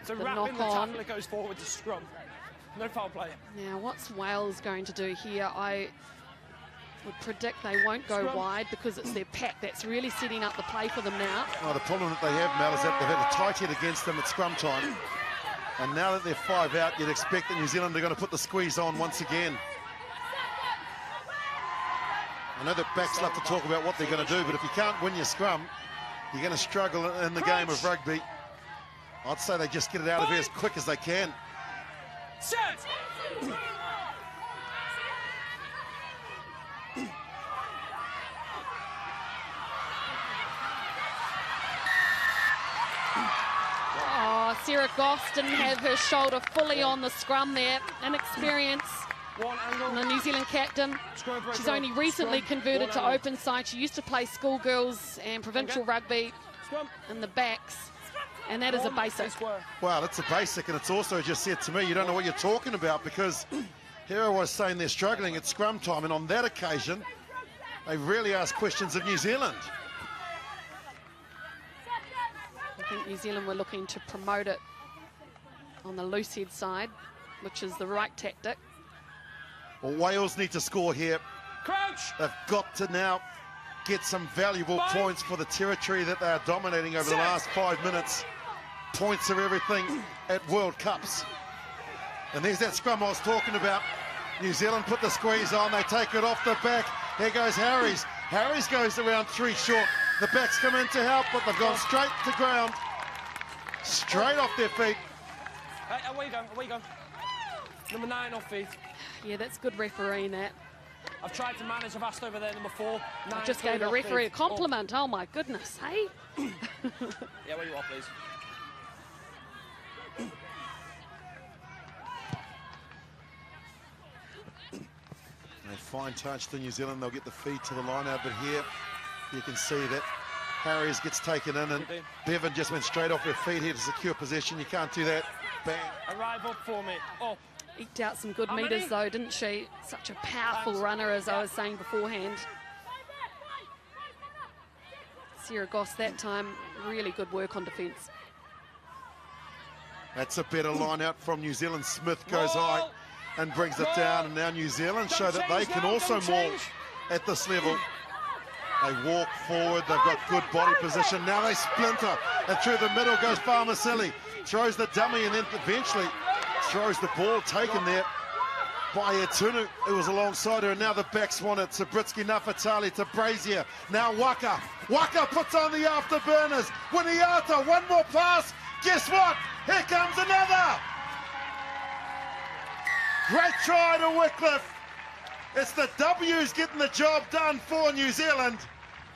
So the wrapping the knock on. tackle, it goes forward to scrum. No foul play. Now, what's Wales going to do here? I would predict they won't go wide because it's their pack that's really setting up the play for them now. Oh, the problem that they have, Mel, is that they've had a tight head against them at scrum time. And now that they're 5 out, you'd expect that New Zealand are going to put the squeeze on once again. I know that backs love to talk about what they're going to do, but if you can't win your scrum, you're going to struggle in the game of rugby. I'd say they just get it out of here as quick as they can. Set! Oh, Sarah Goss didn't have her shoulder fully on the scrum there. Inexperience. One angle. The New Zealand captain. She's only recently converted to open side. She used to play schoolgirls and provincial rugby in the backs. And that is a basic. Well, it's a basic, and it's also just said to me, you don't know what you're talking about, because here I was saying they're struggling at scrum time, and on that occasion, they really asked questions of New Zealand. I think New Zealand were looking to promote it on the loose head side, which is the right tactic. Well, Wales need to score here. Crouch! They've got to now get some valuable points for the territory that they are dominating over the last 5 minutes. Points are everything at World Cups. And there's that scrum I was talking about. New Zealand put the squeeze on, they take it off the back. Here goes Harries. Harries goes around 3 short. The backs come in to help, but they've gone straight to ground. Straight off their feet. Hey, away you go, away you go. Number 9 off feet. Yeah, that's good refereeing that. I've tried to manage, I've asked over there, number 4. I just gave a referee a compliment. Oh my goodness, hey? Yeah, where you are, please. A fine touch to New Zealand. They'll get the feed to the line out, but here you can see that Harries gets taken in, and Bevan just went straight off her feet here to secure possession. You can't do that. Bang. Arrive up for me. Up. Eked out some good meters though, didn't she? Such a powerful runner, as I was saying beforehand. Sarah Goss that time, really good work on defence. That's a better line out from New Zealand. Smith goes high and brings it down, and now New Zealand show that they can also maul at this level. They walk forward, they've got good body position. Now they splinter, and through the middle goes Farmasili. Throws the dummy, and then eventually throws the ball taken there by Etunu, who was alongside her. And now the backs want it. Sabritsky, Nafatali to Brazier. Now Waka. Waka puts on the afterburners. Winiata, one more pass. Guess what? Here comes another. Great try to Wycliffe. It's the W's getting the job done for New Zealand.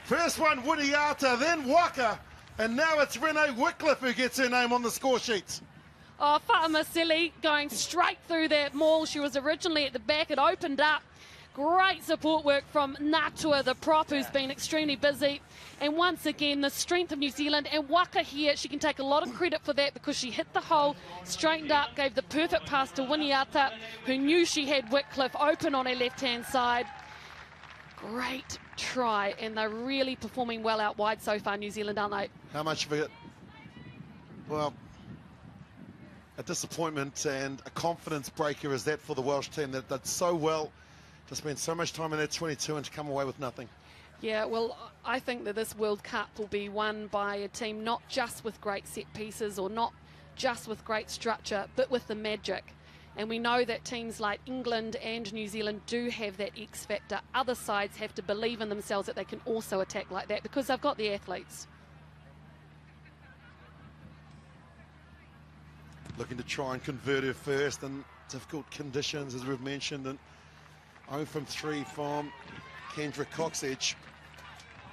First one, Winiata, then Waka. And now it's Renee Wycliffe who gets her name on the score sheets. Oh, Farmasili going straight through that maul. She was originally at the back. It opened up. Great support work from Natua, the prop, who's been extremely busy. And once again, the strength of New Zealand. And Waka here, she can take a lot of credit for that because she hit the hole, straightened up, gave the perfect pass to Winiata, who knew she had Wycliffe open on her left-hand side. Great try, and they're really performing well out wide so far, New Zealand, aren't they? How much of it? Well, a disappointment and a confidence breaker is that for the Welsh team that did so well to spend so much time in that 22 and to come away with nothing. Yeah, well, I think that this World Cup will be won by a team not just with great set pieces or not just with great structure, but with the magic. And we know that teams like England and New Zealand do have that X factor. Other sides have to believe in themselves that they can also attack like that because they've got the athletes. Looking to try and convert her first in difficult conditions, as we've mentioned, and 0 from 3 from Kendra Coxedge.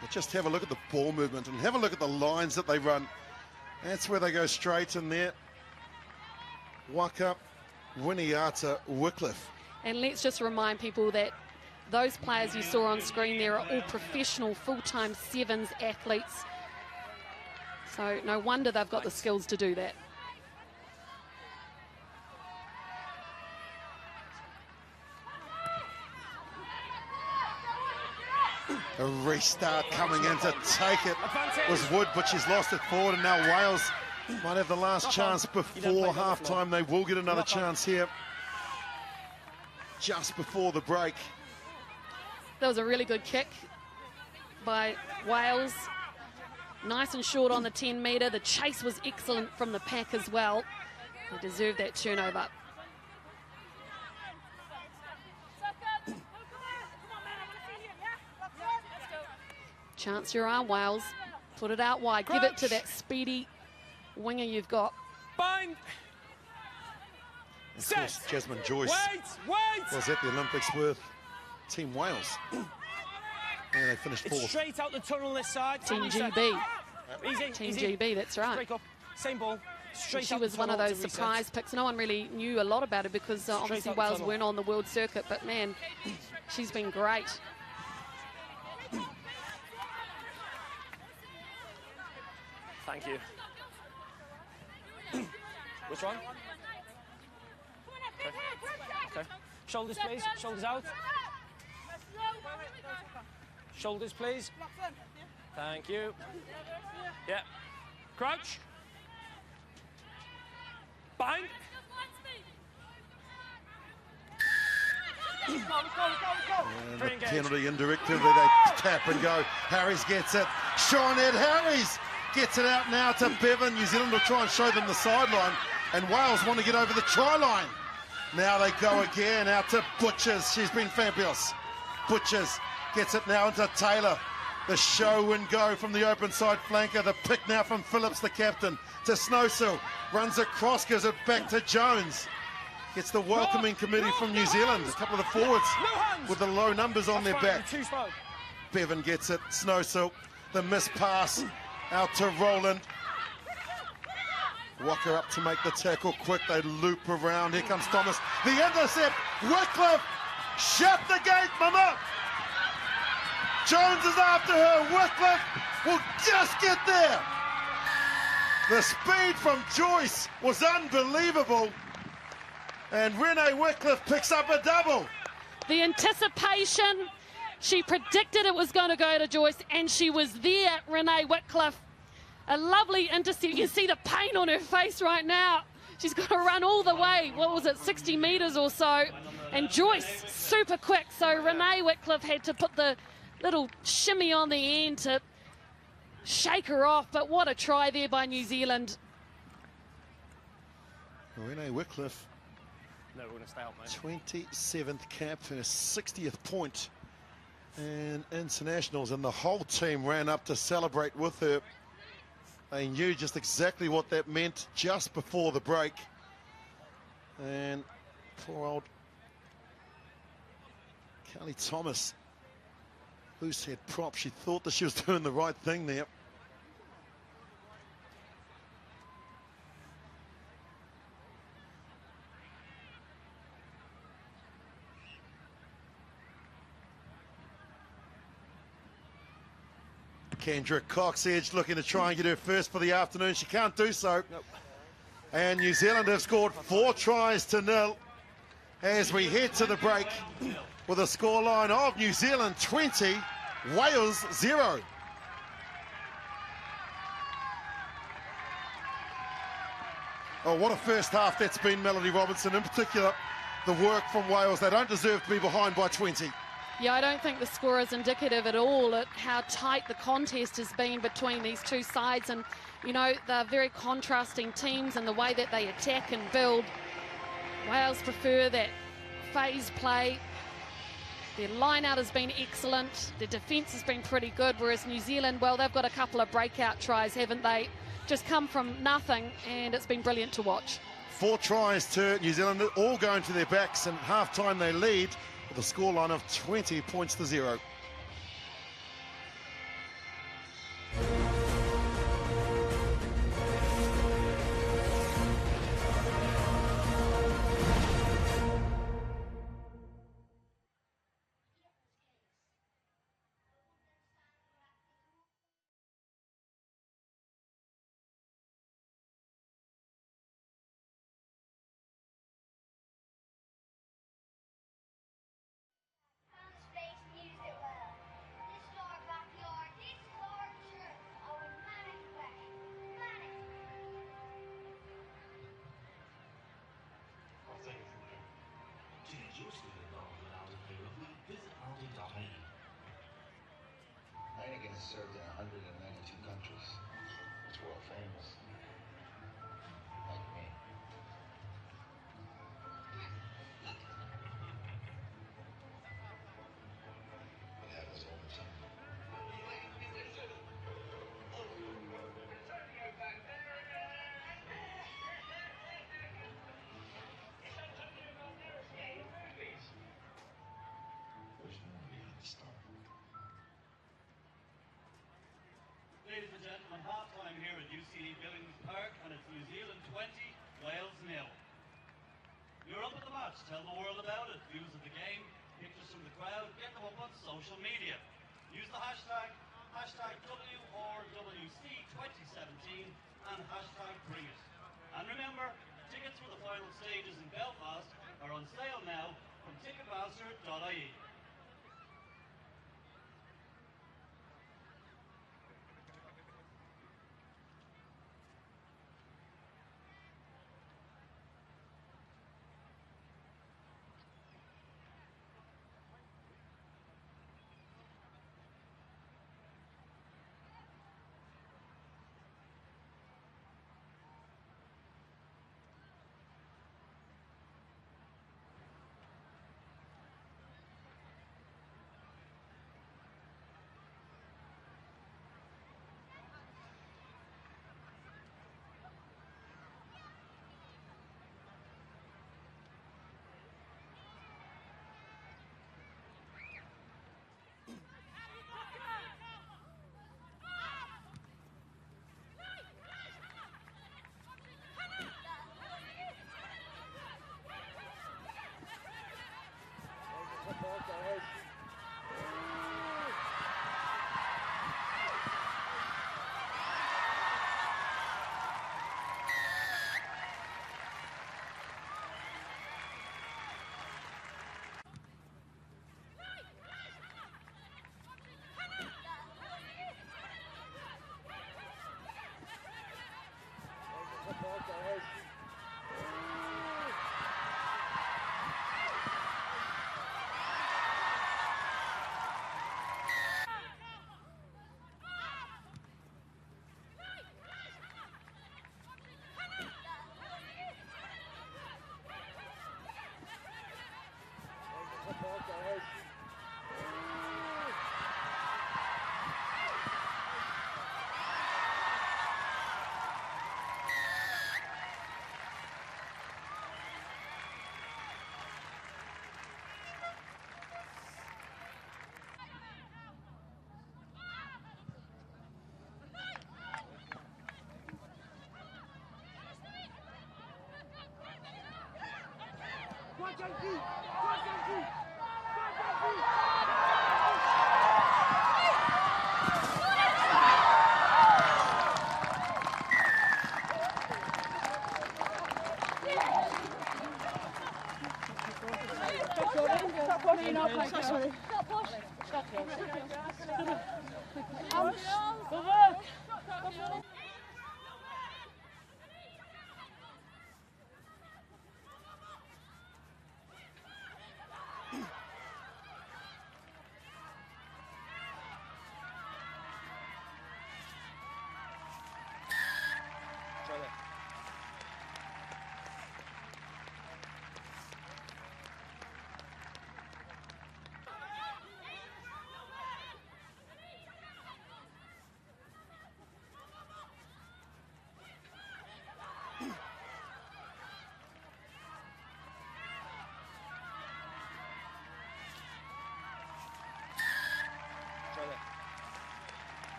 But just have a look at the ball movement and have a look at the lines that they run. That's where they go straight in there. Waka, Winiata, Wycliffe. And let's just remind people that those players you saw on screen there are all professional, full-time sevens athletes. So no wonder they've got the skills to do that. A restart coming in to take it was Wood, but she's lost it forward, and now Wales might have the last chance before half-time. They will get another chance here just before the break. That was a really good kick by Wales. Nice and short on the 10 metre. The chase was excellent from the pack as well. They deserved that turnover. Chance your arm, Wales. Put it out wide. Give it to that speedy winger you've got. Bind. Of course, Jasmine Joyce was at the Olympics with Team Wales. And they finished fourth. It's straight out the tunnel this side. Team GB. Easy, Team easy. GB, that's right. Break up. Same ball. Straight She out was the one of tunnel those to reset. surprise picks. No one really knew a lot about her because obviously out the Wales tunnel. weren't on the world circuit, but man, she's been great. Thank you. Which one? Okay. Shoulders, please. Shoulders out. Shoulders, please. Thank you. Yeah. Crouch. Bind. And the penalty indirectly, they tap and go. Harries gets it. Shawnette Harries gets it out now to Bevan. New Zealand will try and show them the sideline, and Wales want to get over the try line. Now they go again out to Butchers. She's been fabulous. Butchers gets it now into Taylor. The show and go from the open side flanker. The pick now from Phillips, the captain, to Snowsill. Runs across, gives it back to Jones. Gets the welcoming committee from New Zealand. A couple of the forwards with the low numbers on their back. Bevan gets it. Snowsill. The missed pass out to Roland. Walker up to make the tackle quick. They loop around. Here comes Thomas. The intercept. Wycliffe. Shut the gate, mama. Jones is after her. Wycliffe will just get there. The speed from Joyce was unbelievable. And Renee Wycliffe picks up a double. The anticipation, she predicted it was going to go to Joyce, and she was there, Renee Wycliffe. A lovely intercept. You can see the pain on her face right now. She's got to run all the way, what was it, 60 metres or so. And Joyce, super quick. So Renee Wycliffe had to put the little shimmy on the end to shake her off. But what a try there by New Zealand. Renee Wycliffe. No, we're going to stay out, mate. 27th cap, her 60th point in internationals, and the whole team ran up to celebrate with her. They knew just exactly what that meant just before the break. And poor old Kelly Thomas, loose head prop. She thought that she was doing the right thing there. Kendra Coxedge looking to try and get her first for the afternoon. She can't do so. Nope. And New Zealand have scored 4 tries to 0 as we head to the break with a scoreline of New Zealand 20, Wales 0. Oh, what a first half that's been, Melody Robinson. In particular, the work from Wales. They don't deserve to be behind by 20. Yeah, I don't think the score is indicative at all at how tight the contest has been between these two sides. And, you know, they're very contrasting teams in the way that they attack and build. Wales prefer that phase play. Their line-out has been excellent. Their defence has been pretty good, whereas New Zealand, well, they've got a couple of breakout tries, haven't they? Just come from nothing, and it's been brilliant to watch. 4 tries to New Zealand, all going to their backs, and half-time they lead with a scoreline of 20 points to 0. Heineken is served in 192 countries. It's world famous. Like me. It happens all the time. There's more beyond the star. Ladies and gentlemen, half-time here at UCD Billings Park, and it's New Zealand 20, Wales 0. You're up at the match, tell the world about it. Views of the game, pictures from the crowd, get them up on social media. Use the hashtag WRWC2017 and hashtag bring it. And remember, tickets for the final stages in Belfast are on sale now from ticketmaster.ie.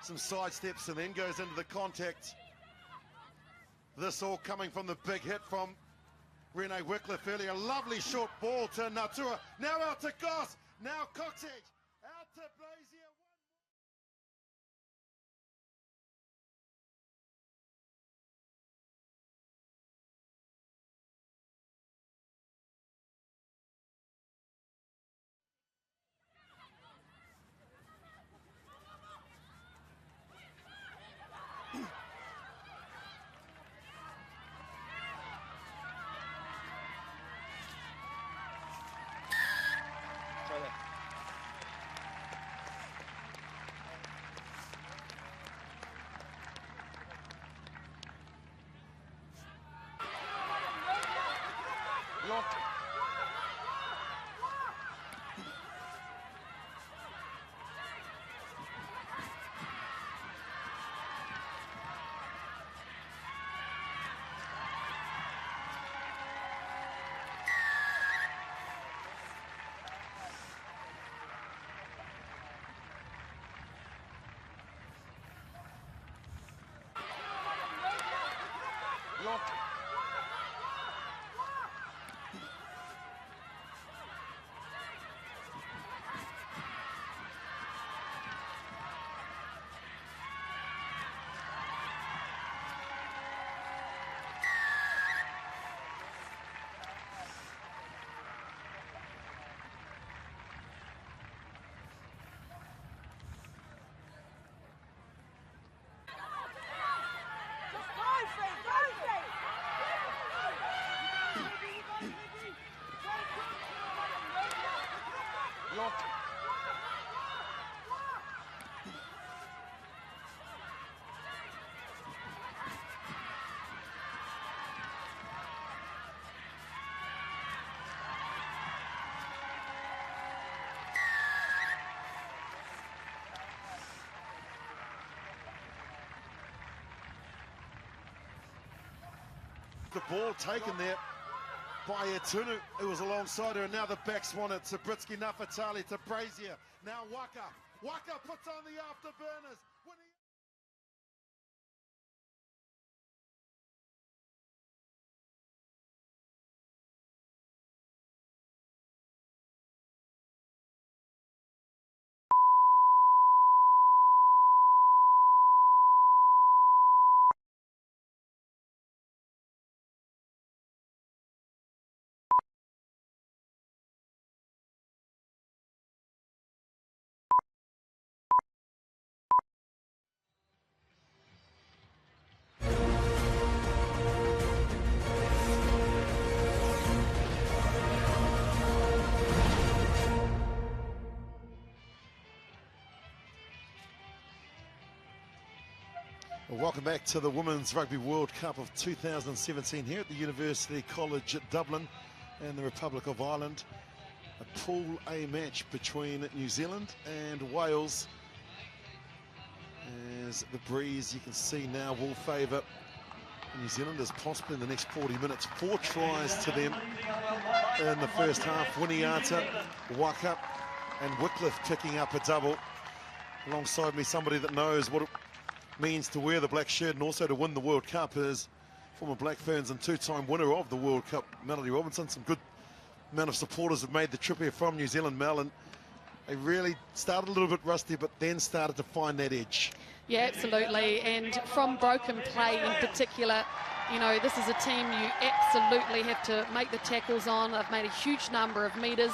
some side steps and then goes into the contact. This all coming from the big hit from Renee Wycliffe earlier. Lovely short ball to Natua. Now out to Goss. Now Coxedge. Out to Brazier. The ball taken there by Etunu, who was alongside her, and now the backs want it. Sabritsky, Nafatali to Brazier. Now Waka. Waka puts on the afterburners. Well, welcome back to the Women's Rugby World Cup of 2017 here at the University College at Dublin and the Republic of Ireland. A Pool A match between New Zealand and Wales. As the breeze, you can see now, will favour New Zealand as possibly in the next 40 minutes. 4 tries to them in the first half. Winiata, Waka and Wycliffe picking up a double. Alongside me, somebody that knows what it means to wear the black shirt and also to win the World Cup is former Black Ferns and 2-time winner of the World Cup, Melody Robinson. Some good amount of supporters have made the trip here from New Zealand, Mel, and they really started a little bit rusty but then started to find that edge. Yeah, absolutely, and from broken play in particular, you know, this is a team you absolutely have to make the tackles on. They've made a huge number of metres.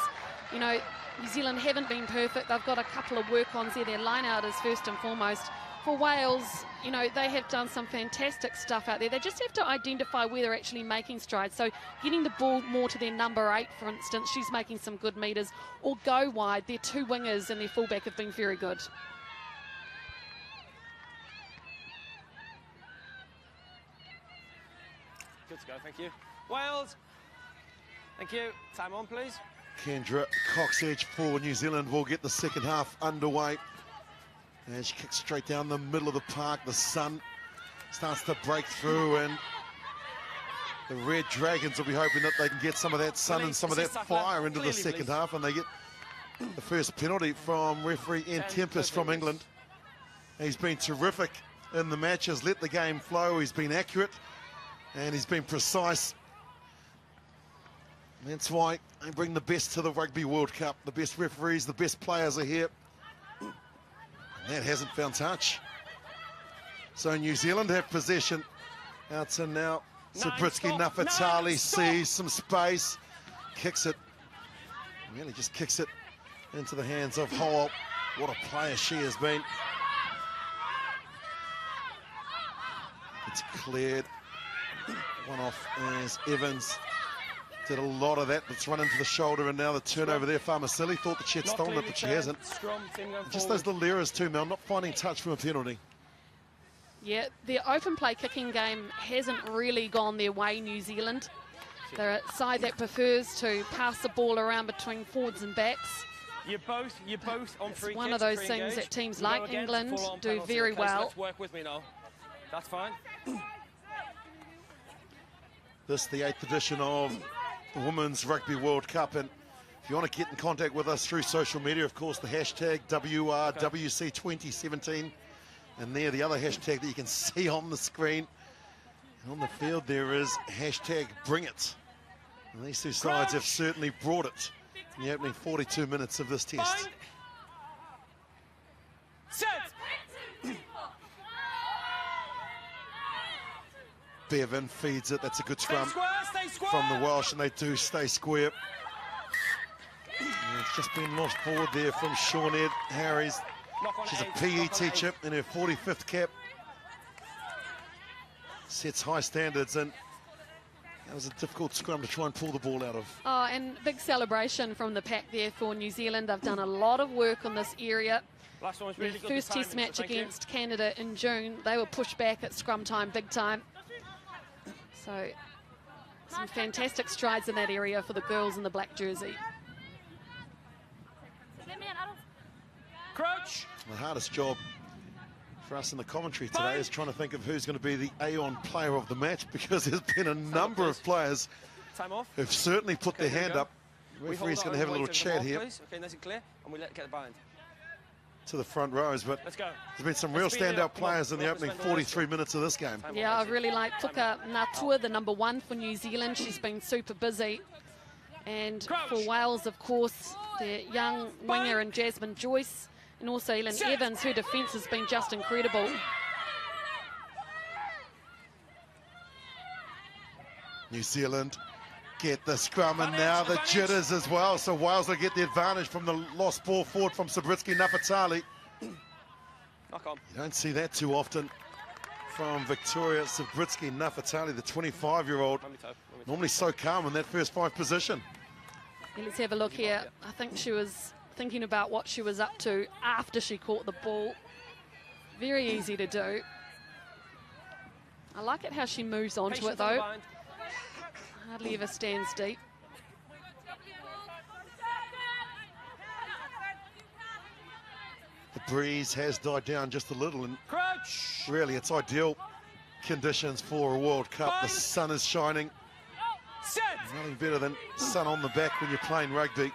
You know, New Zealand haven't been perfect. They've got a couple of work-ons there. Their line-out is first and foremost. For Wales, you know, they have done some fantastic stuff out there. They just have to identify where they're actually making strides. So getting the ball more to their number 8, for instance, she's making some good metres, or go wide. Their 2 wingers and their fullback have been very good. Good to go, thank you. Wales, thank you. Time on, please. Kendra Coxedge for New Zealand will get the second half underway. And she kicks straight down the middle of the park. The sun starts to break through, and the Red Dragons will be hoping that they can get some of that sun and some of that fire into the second half, and they get the first penalty from referee Ian Tempest from England. He's been terrific in the matches, let the game flow. He's been accurate and he's been precise. That's why they bring the best to the Rugby World Cup. The best referees, the best players are here. And that hasn't found touch. So New Zealand have possession. Out to now Sabritsky Nafatali sees some space. Kicks it. Really just kicks it into the hands of Howell. What a player she has been. It's cleared. One off as Evans did a lot of that. It's run into the shoulder, and now the turnover there. Farmasili thought that she had stolen it, but she hasn't. Just those little errors too, Mel, not finding touch from a penalty. Yeah, their open play kicking game hasn't really gone their way, New Zealand. They're a side that prefers to pass the ball around between forwards and backs. You're both on free kicks. One of those things that teams like England do very well. So let's work with me now. That's fine. This the 8th edition of the Women's Rugby World Cup, and if you want to get in contact with us through social media, of course, the hashtag WRWC 2017, and there the other hashtag that you can see on the screen. And on the field there is hashtag Bring It. And these two sides have certainly brought it in the opening 42 minutes of this test. Set. Bevan feeds it. That's a good scrum Stay square. from the Welsh, and they do stay square. And it's just been lost forward there from Sinead Harries. She's a PE teacher in her 45th cap. Sets high standards, and that was a difficult scrum to try and pull the ball out of. Oh, and big celebration from the pack there for New Zealand. They've done a lot of work on this area. Last one was really good. First test match against Canada in June, they were pushed back at scrum time big time. So some fantastic strides in that area for the girls in the black jersey. Crouch. The hardest job for us in the commentary today is trying to think of who's going to be the Aon player of the match, because there's been a number of players who've certainly put their hand up. The referee's going to have a little chat here. Okay, nice and clear, and we get the bind. To the front rows, but Let's go. there's been some real standout players in the opening 43 minutes of this game. Yeah, I really like Puka Natua, the number 1 for New Zealand. She's been super busy. And for Wales, of course, their young winger and Jasmine Joyce, and also Ellen Evans, her defence has been just incredible. New Zealand get the scrum, and now the jitters as well. So Wales will get the advantage from the lost ball forward from Sabritsky Nafatali. Knock on. You don't see that too often from Victoria Sabritsky Nafatali, the 25-year-old. Normally so calm in that first 5 position. Yeah, let's have a look here. I think she was thinking about what she was up to after she caught the ball. Very easy to do. I like it how she moves onto it though. Hardly ever stands deep. The breeze has died down just a little, and really it's ideal conditions for a World Cup. The sun is shining. Nothing better than sun on the back when you're playing rugby.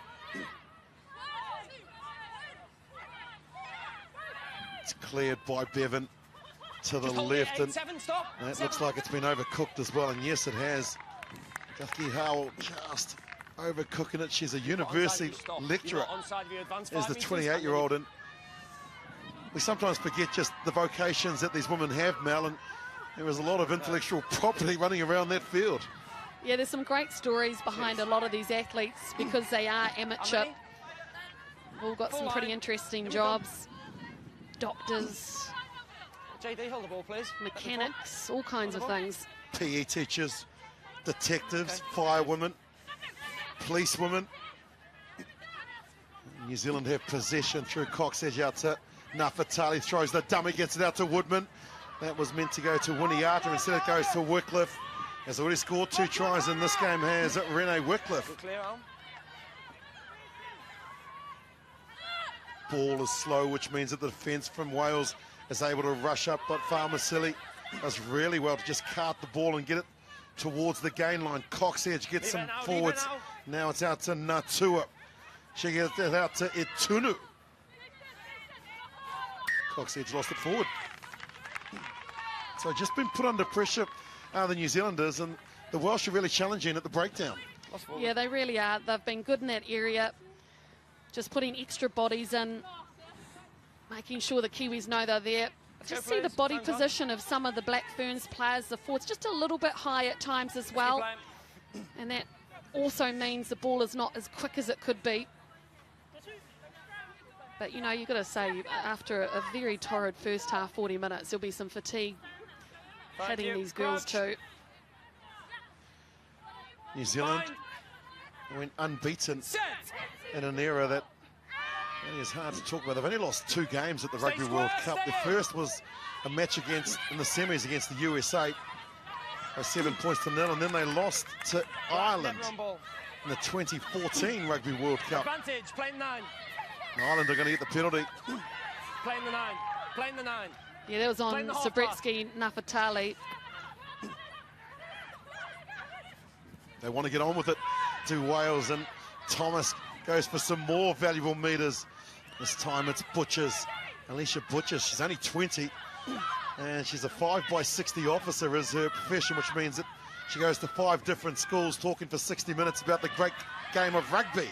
It's cleared by Bevan to the left, and that looks like it's been overcooked as well, and yes it has. Ducky Howell just overcooking it. She's a university lecturer as the 28-year-old, and we sometimes forget just the vocations that these women have, Mel, and there is a lot of intellectual property running around that field. Yeah, there's some great stories behind a lot of these athletes because they are amateur. All got some pretty interesting jobs. Doctors, JD, hold the ball, please. Mechanics, all kinds of things. PE teachers, detectives, firewomen, policewomen. New Zealand have possession through Cox Edge out to Nafatali, throws the dummy, gets it out to Woodman. That was meant to go to Winiata, instead it goes to Wycliffe. Has already scored 2 tries in this game, has Renee Wycliffe. Ball is slow, which means that the defence from Wales is able to rush up, but Farmasili does really well to just cart the ball and get it towards the gain line. Cox Edge gets some forwards. Now it's out to Natua. She gets it out to Itunu. Cox Edge lost it forward. So just been put under pressure, the New Zealanders, and the Welsh are really challenging at the breakdown. Yeah, they really are. They've been good in that area, just putting extra bodies in, making sure the Kiwis know they're there. Just see the body position of some of the Black Ferns players, the forwards, just a little bit high at times as well. And that also means the ball is not as quick as it could be. But, you know, you've got to say, after a very torrid first half, 40 minutes, there'll be some fatigue hitting these girls too. New Zealand went unbeaten in an era that really is hard to talk about. They've only lost 2 games at the Rugby World Cup. The first was a match in the semis against the USA by 7 points to 0, and then they lost to Ireland in the 2014 Rugby World Cup. Advantage, playing 9. And Ireland are going to get the penalty. Playing the 9. Playing the 9. Yeah, that was on Sabretsky Nafatali. They want to get on with it to Wales, and Thomas goes for some more valuable metres. This time it's Butchers. Alicia Butchers, she's only 20, and she's a 5x60 officer as her profession, which means that she goes to 5 different schools talking for 60 minutes about the great game of rugby.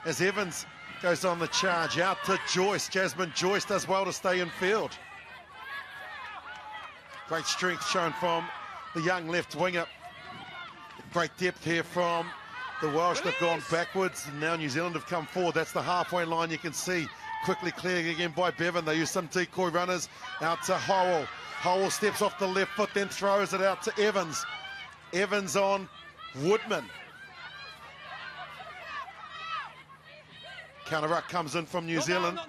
As Evans goes on the charge, out to Joyce. Jasmine Joyce does well to stay in field. Great strength shown from the young left winger. Great depth here from the Welsh. They've gone backwards, and now New Zealand have come forward. That's the halfway line you can see. Quickly cleared again by Bevan. They use some decoy runners out to Howell. Howell steps off the left foot, then throws it out to Evans. Evans on Woodman. Counter ruck comes in from New Zealand.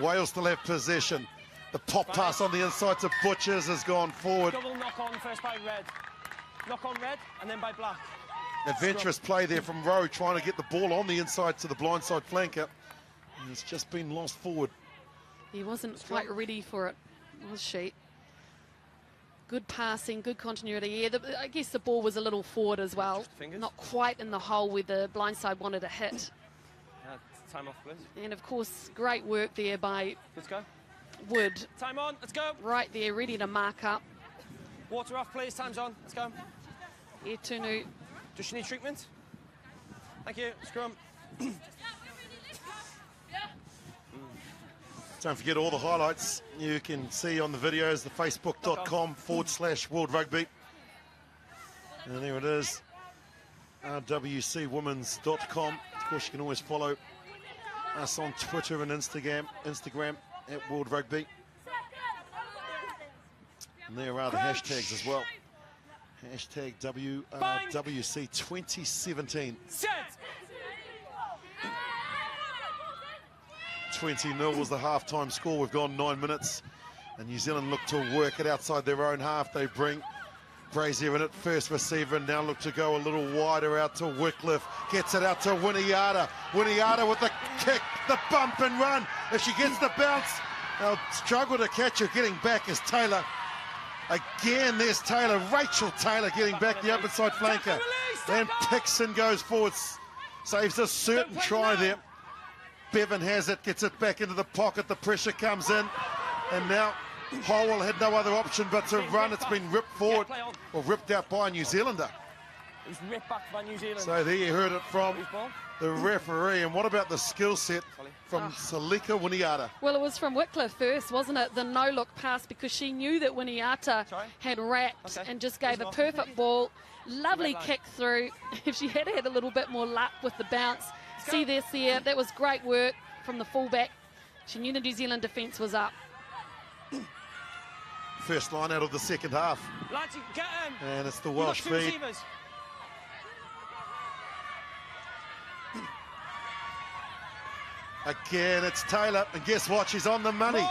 Wales still have possession. The pop pass on the inside to Butchers has gone forward. Double knock on first by Red. Knock on Red and then by Black. Adventurous play there from Rowe, trying to get the ball on the inside to the blindside flanker. And it's just been lost forward. He wasn't quite ready for it, was she? Good passing, good continuity. Yeah, I guess the ball was a little forward as well. Not quite in the hole where the blindside wanted to hit. Time off, please. And of course, great work there by Let's go. Wood. Time on, let's go. Right there, ready to mark up. Water off, please. Time's on. Let's go. Etunu. Does she need treatment? Thank you. Scrum. Don't forget all the highlights you can see on the videos, the facebook.com/World Rugby. And there it is, WRWCwomen's.com. Of course, you can always follow us on Twitter and Instagram at World Rugby. And there are the hashtags as well. Hashtag WRWC 2017. Set. 20-0 was the halftime score. We've gone 9 minutes, and New Zealand look to work it outside their own half. They bring Brazier in at first receiver, and now look to go a little wider out to Wycliffe. Gets it out to Winiata. Winiata with the kick, the bump and run. If she gets the bounce, they'll struggle to catch her. Getting back is Taylor. Again, there's Taylor. Rachel Taylor getting back the open side flanker. Then Pixon goes forward, saves a certain try there. Bevan has it, gets it back into the pocket. The pressure comes in, and now Howell had no other option but to run. It's been ripped forward, or ripped out by a New Zealander. It was ripped back by New Zealand. So there you heard it from the referee. And what about the skill set from Salika Winiata? Well, it was from Wycliffe first, wasn't it? The no-look pass, because she knew that Winiata had wrapped and just gave a perfect ball. Lovely kick through. If she had had a little bit more luck with the bounce. See this there. That was great work from the fullback. She knew the New Zealand defence was up. First line out of the second half. And it's the Welsh feed. Again, it's Taylor, and guess what? She's on the money.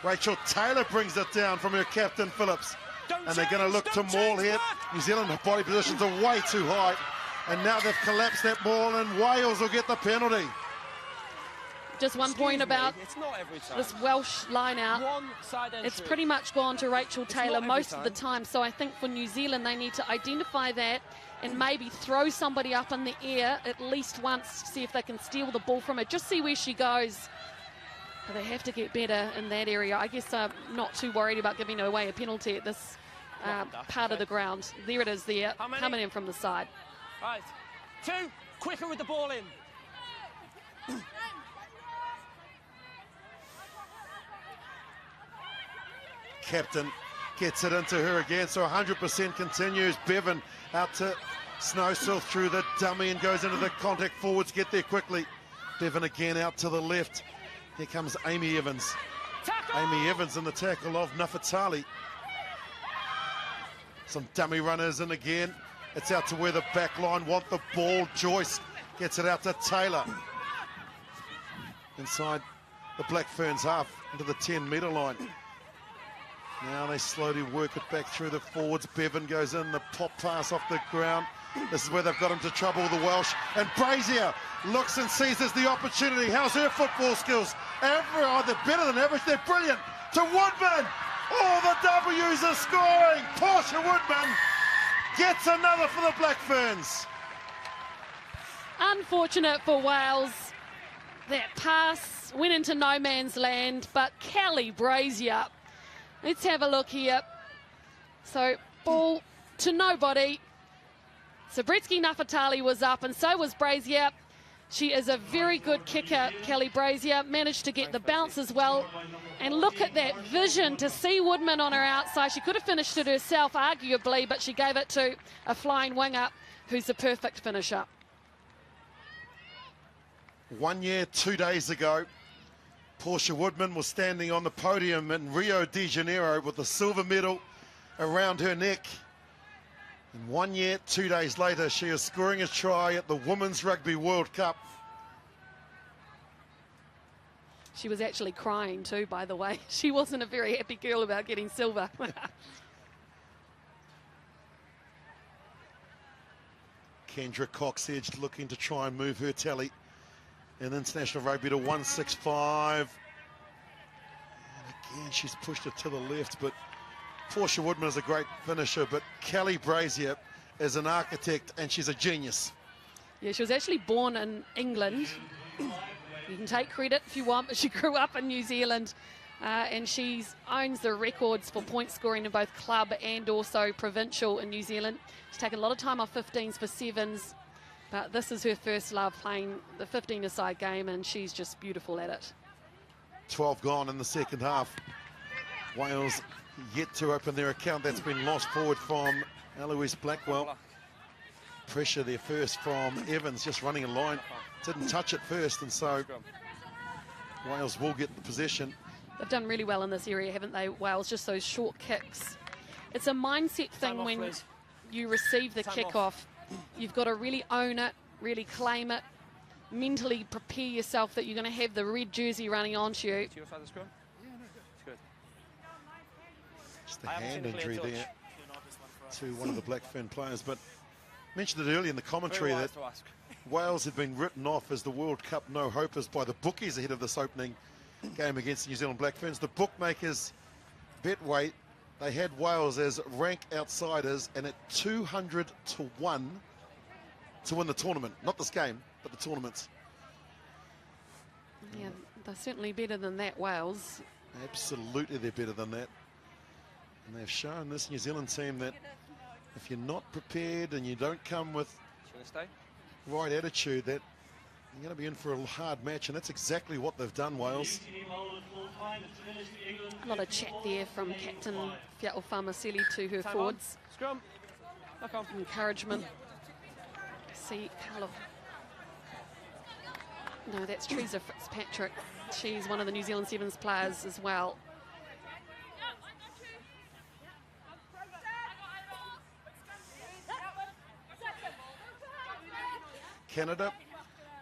Rachel Taylor brings it down from her captain, Phillips. And they're going to look to maul here. New Zealand body positions are way too high. And now they've collapsed that ball, and Wales will get the penalty. Just one point about this Welsh line out. It's pretty much gone to Rachel Taylor most of the time. So I think for New Zealand, they need to identify that and maybe throw somebody up in the air at least once, see if they can steal the ball from her. Just see where she goes. They have to get better in that area. I guess I'm not too worried about giving away a penalty at this part of the ground. There it is there, coming in from the side. Right, 2, quicker with the ball in. Captain gets it into her again, so 100% continues. Bevan out to Snowsill through the dummy and goes into the contact. Forwards get there quickly. Bevan again out to the left. Here comes Amy Evans. Tackle! Amy Evans in the tackle of Nafatali. Some dummy runners in again. It's out to where the back line want the ball. Joyce gets it out to Taylor. Inside the Black Ferns half into the 10-metre line. Now they slowly work it back through the forwards. Bevan goes in, the pop pass off the ground. This is where they've got him to trouble the Welsh. And Brazier looks and seizes the opportunity. How's her football skills? They're better than average. They're brilliant. To Woodman. Oh, the W's are scoring. Portia Woodman gets another for the Black Ferns. Unfortunate for Wales. That pass went into no man's land, but Kelly Brazier. Let's have a look here. So, ball to nobody. Sabretsky Nafatali was up, and so was Brazier. She is a very good kicker, Kelly Brazier. Managed to get the bounce as well. And look at that vision to see Woodman on her outside. She could have finished it herself, arguably, but she gave it to a flying winger who's a perfect finisher. 1 year, 2 days ago, Portia Woodman was standing on the podium in Rio de Janeiro with the silver medal around her neck. And 1 year, 2 days later, she is scoring a try at the Women's Rugby World Cup. She was actually crying too, by the way. She wasn't a very happy girl about getting silver. Kendra Coxedge looking to try and move her tally in international rugby to 165. And again, she's pushed it to the left, but Portia Woodman is a great finisher, but Kelly Brazier is an architect and she's a genius. Yeah, she was actually born in England. You can take credit if you want, but she grew up in New Zealand and she owns the records for point scoring in both club and also provincial in New Zealand. She's taken a lot of time off 15s for 7s, but this is her first love, playing the 15-a-side game, and she's just beautiful at it. 12 gone in the second half. Wales yet to open their account. That's been lost forward from Eloise Blackwell. Pressure there first from Evans, just running a line. Didn't touch it first, and so Wales will get the possession. They've done really well in this area, haven't they, Wales? Just those short kicks. It's a mindset thing when you receive the kick-off. You've got to really own it, really claim it, mentally prepare yourself that you're going to have the red jersey running onto you. To your side of the scrum? Yeah, no, it's good. Just a hand injury there to one of the Black Fern players, but mentioned it earlier in the commentary that Wales had been written off as the World Cup no-hopers by the bookies ahead of this opening game against the New Zealand Black Ferns. The bookmakers Betway, they had Wales as rank outsiders and at 200 to 1 to win the tournament. Not this game, but the tournament. Yeah, they're certainly better than that, Wales. Absolutely, they're better than that. And they've shown this New Zealand team that if you're not prepared and you don't come with right attitude, that you're going to be in for a hard match, and that's exactly what they've done, Wales. A lot of chat there from Captain Fiato Famaseli to her forwards. Scrum. Encouragement. See, Carlo. No, that's Teresa Fitzpatrick. She's one of the New Zealand Sevens players as well. Canada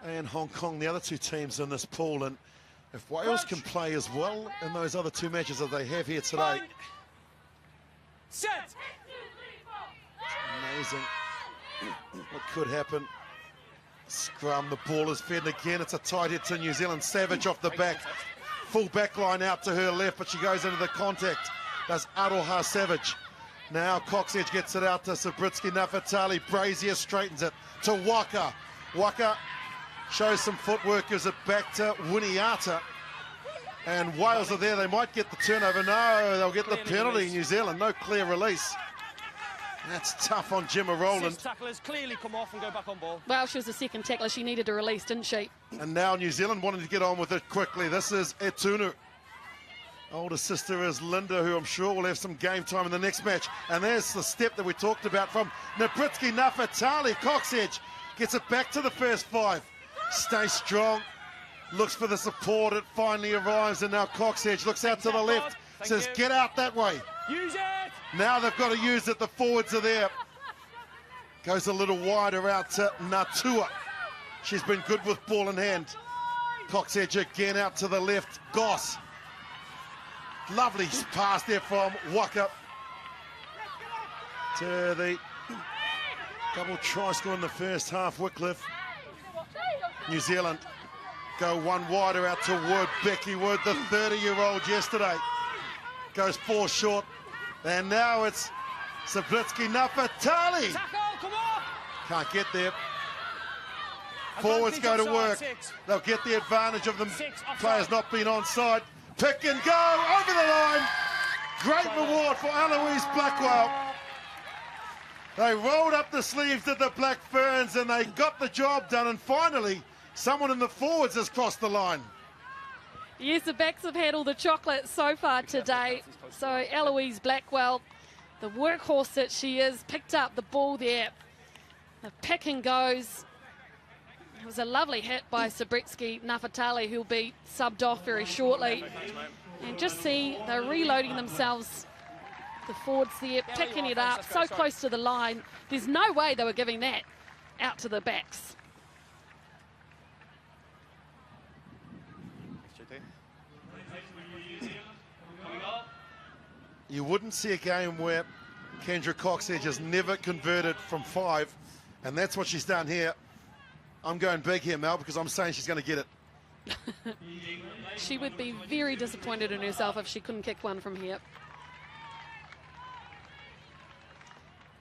and Hong Kong, the other two teams in this pool, and if Wales can play as well in those other two matches that they have here today, set. Amazing what could happen. Scrum, the ball is fed again. It's a tight hit to New Zealand. Savage off the back, full back line out to her left, but she goes into the contact. Does Aroha Savage. Now Coxedge gets it out to Sabretsky Nafatali. Brazier straightens it to Waka. Waka shows some footwork, gives it back to Winiata. And Wales are there. They might get the turnover. No, they'll get the penalty. New Zealand, no clear release. That's tough on Gemma Rowland. Tacklers clearly come off and go back on ball. Well, she was the second tackler. She needed a release, didn't she? And now New Zealand wanting to get on with it quickly. This is Etunu. Older sister is Linda, who I'm sure will have some game time in the next match. And there's the step that we talked about from Nabritsky Nafatali. Coxedge gets it back to the first 5. Stay strong. Looks for the support. It finally arrives. And now Coxedge looks out to the left. Says, get out that way. Use it! Now they've got to use it. The forwards are there. Goes a little wider out to Natua. She's been good with ball in hand. Coxedge again out to the left. Goss. Lovely pass there from Waka. To the double try score in the first half, Wycliffe. New Zealand go one wider out to Wood. Becky Wood, the 30-year-old yesterday. Goes 4 short. And now it's Sabritsky Nafatali. Can't get there. Forwards go to work. They'll get the advantage of the players not being onside. Pick and go over the line. Great reward for Eloise Blackwell. They rolled up the sleeves of the Black Ferns and they got the job done. And finally, someone in the forwards has crossed the line. Yes, the backs have had all the chocolate so far today. So Eloise Blackwell, the workhorse that she is, picked up the ball there. The pick and goes. It was a lovely hit by Sabritsky Nafatali, who'll be subbed off very shortly. And just see, they're reloading themselves. The forwards there, picking it up, so close to the line. There's no way they were giving that out to the backs. You wouldn't see a game where Kendra Coxedge has never converted from 5, and that's what she's done here. I'm going big here, Mel, because I'm saying she's going to get it. She would be very disappointed in herself if she couldn't kick one from here.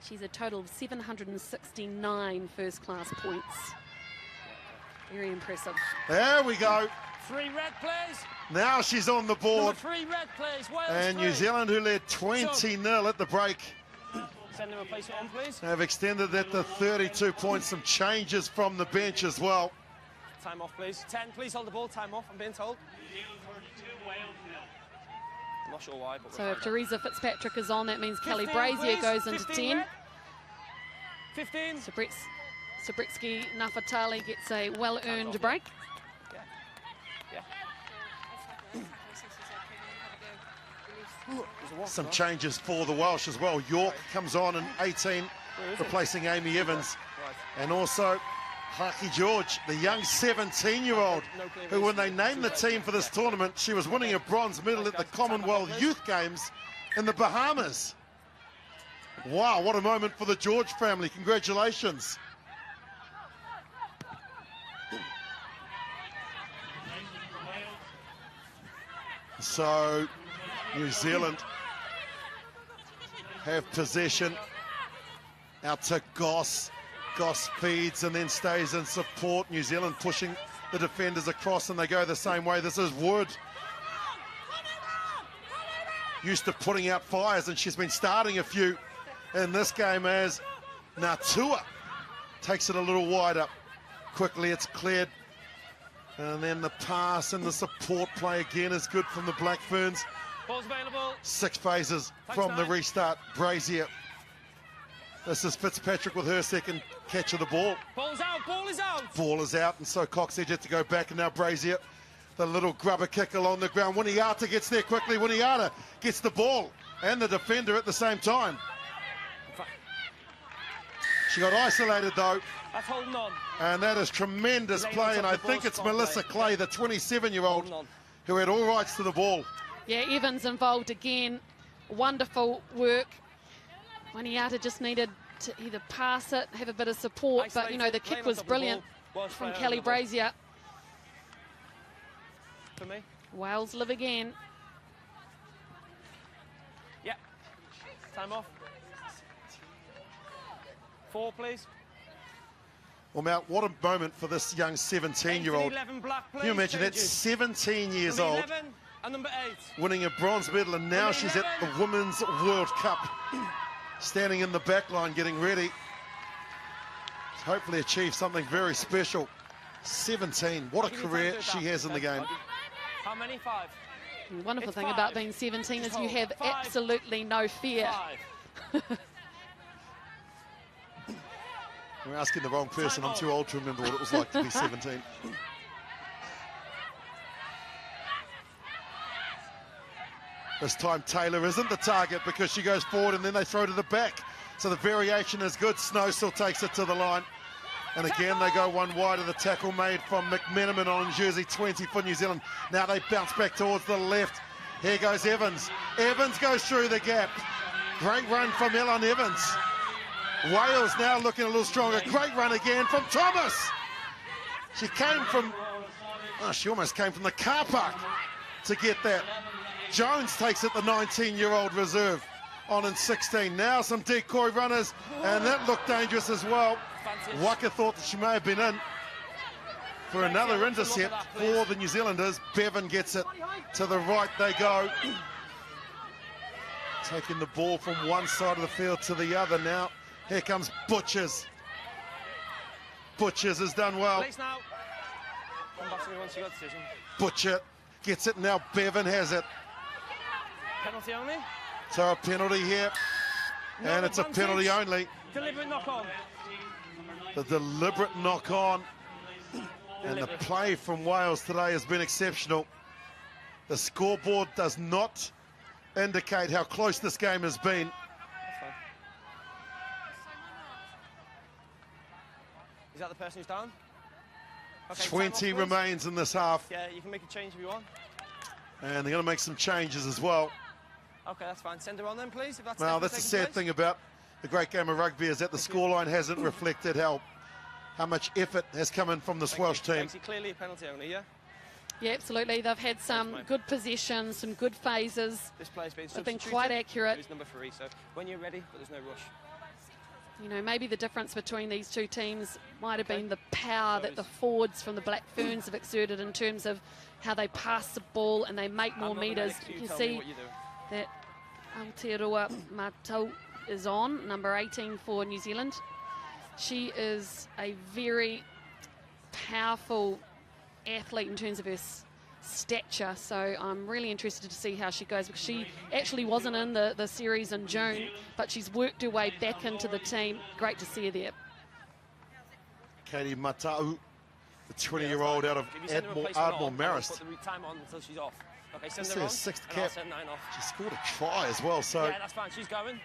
She's a total of 769 first-class points. Very impressive. There we go. 3 red plays. Now she's on the board. 3 red plays. Wales And New Zealand, who led 20-0 at the break, send them a place on, please. have extended that to 32 points. Some changes from the bench as well. Time off, please. 10, please hold the ball. Time off, I'm being told. I'm not sure why, but So if Teresa Fitzpatrick is on, that means Kelly 15, Brazier please. goes into 15 10. red. 15. Sabritsky Nafatali gets a well-earned break. Some changes for the Welsh as well. York comes on in 18, replacing Amy Evans. And also Haki George, the young 17-year-old, who when they named the team for this tournament, she was winning a bronze medal at the Commonwealth Youth Games in the Bahamas. Wow, what a moment for the George family. Congratulations. So New Zealand have possession out to Goss. Goss feeds and then stays in support. New Zealand pushing the defenders across and they go the same way. This is Wood. Used to putting out fires and she's been starting a few in this game as Natua takes it a little wider. Quickly it's cleared. And then the pass and the support play again is good from the Black Ferns. Ball's available. 6 phases from the restart. Brazier. This is Fitzpatrick with her second catch of the ball. Ball's out, ball is out. Ball is out, and so Coxedge had to go back, and now Brazier, the little grubber kick along the ground. Winiata gets there quickly. Winiata gets the ball and the defender at the same time. She got isolated, though. That's holding on. And that is tremendous play, and I think it's Melissa Clay, the 27-year-old, who had all rights to the ball. Yeah, Evans involved again. Wonderful work. Winiata just needed to either pass it, have a bit of support, but, you know, the kick was brilliant from Kelly Brazier. For me. Wales live again. Yeah. Time off. 4, please. Well, Mount, what a moment for this young 17-year-old. Can you imagine that? 17 years old. And number 8. winning a bronze medal, and now she's at the Women's World Cup, standing in the back line, getting ready to hopefully achieve something very special. 17, what a career she has in the game. How many? 5. The wonderful It's thing 5. about being 17 is Just you hold. have 5. absolutely no fear. 5. We're asking the wrong person. I'm too old to remember what it was like to be 17. This time Taylor isn't the target because she goes forward and then they throw to the back. So the variation is good. Snow still takes it to the line. And again, they go one wide of the tackle made from McMenamin on jersey 20 for New Zealand. Now they bounce back towards the left. Here goes Evans. Evans goes through the gap. Great run from Ellen Evans. Wales now looking a little stronger. Great run again from Thomas. She came from, she almost came from the car park to get that. Jones takes it, the 19-year-old reserve, on in 16. Now some decoy runners, and that looked dangerous as well. Waka thought that she may have been in for another intercept for the New Zealanders. Bevan gets it to the right, they go. Taking the ball from one side of the field to the other now. Here comes Butchers. Butchers has done well. Come back to me once you got the decision. Butcher gets it now. Bevan has it. Penalty only? So a penalty here. No and it's a advantage. penalty only. Deliberate knock on. The deliberate knock on. And the play from Wales today has been exceptional. The scoreboard does not indicate how close this game has been. Is that the person who's down? Okay, 20 remains in this half. Yeah, you can make a change if you want. And they're going to make some changes as well. Okay, that's fine. Send her on then, please. If that's Now, that's the sad thing about the great game of rugby, is that the scoreline hasn't reflected how much effort has come in from this Welsh team. Actually, clearly a penalty only, yeah? Yeah, absolutely. They've had some good possessions, some good phases. This player's been They've been substituted. quite accurate. Who's number 3, so when you're ready, but there's no rush. You know, maybe the difference between these two teams might have been the power that the forwards from the Black Ferns have exerted in terms of how they pass the ball and they make more metres. You can see that Aotearoa Matau is on, number 18 for New Zealand. She is a very powerful athlete in terms of her stature, so I'm really interested to see how she goes, because she actually wasn't in the series in June, but she's worked her way back into the team. Great to see her there. Katie Matau, the 20-year-old out of Ardmore Marist. Put the time on until she's off. Okay, send This her is on. her sixth and I'll cap. send 9 off. She scored a try as well, so Yeah, that's fine. She's going.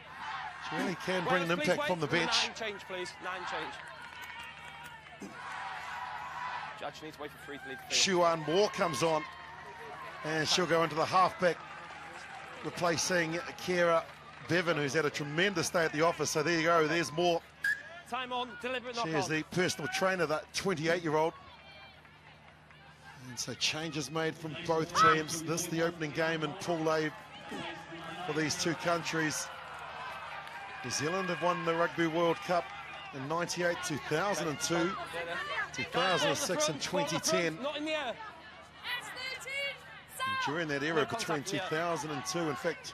she really can bring an Wales, please impact wait. from the bench. 9 change, please. 9 change. She actually needs to wait for 3 to leave the field. Shuan Moore comes on, and she'll go into the halfback, replacing Kira Bevan, who's had a tremendous day at the office. So there you go, there's Moore. Time on, deliberate knock She on. is the personal trainer, that 28-year-old. And so changes made from both teams. This the opening game in Pool A for these two countries. New Zealand have won the Rugby World Cup in 98, 2002, 2006 and 2010. Not in the air. And during that era between 2002, in fact,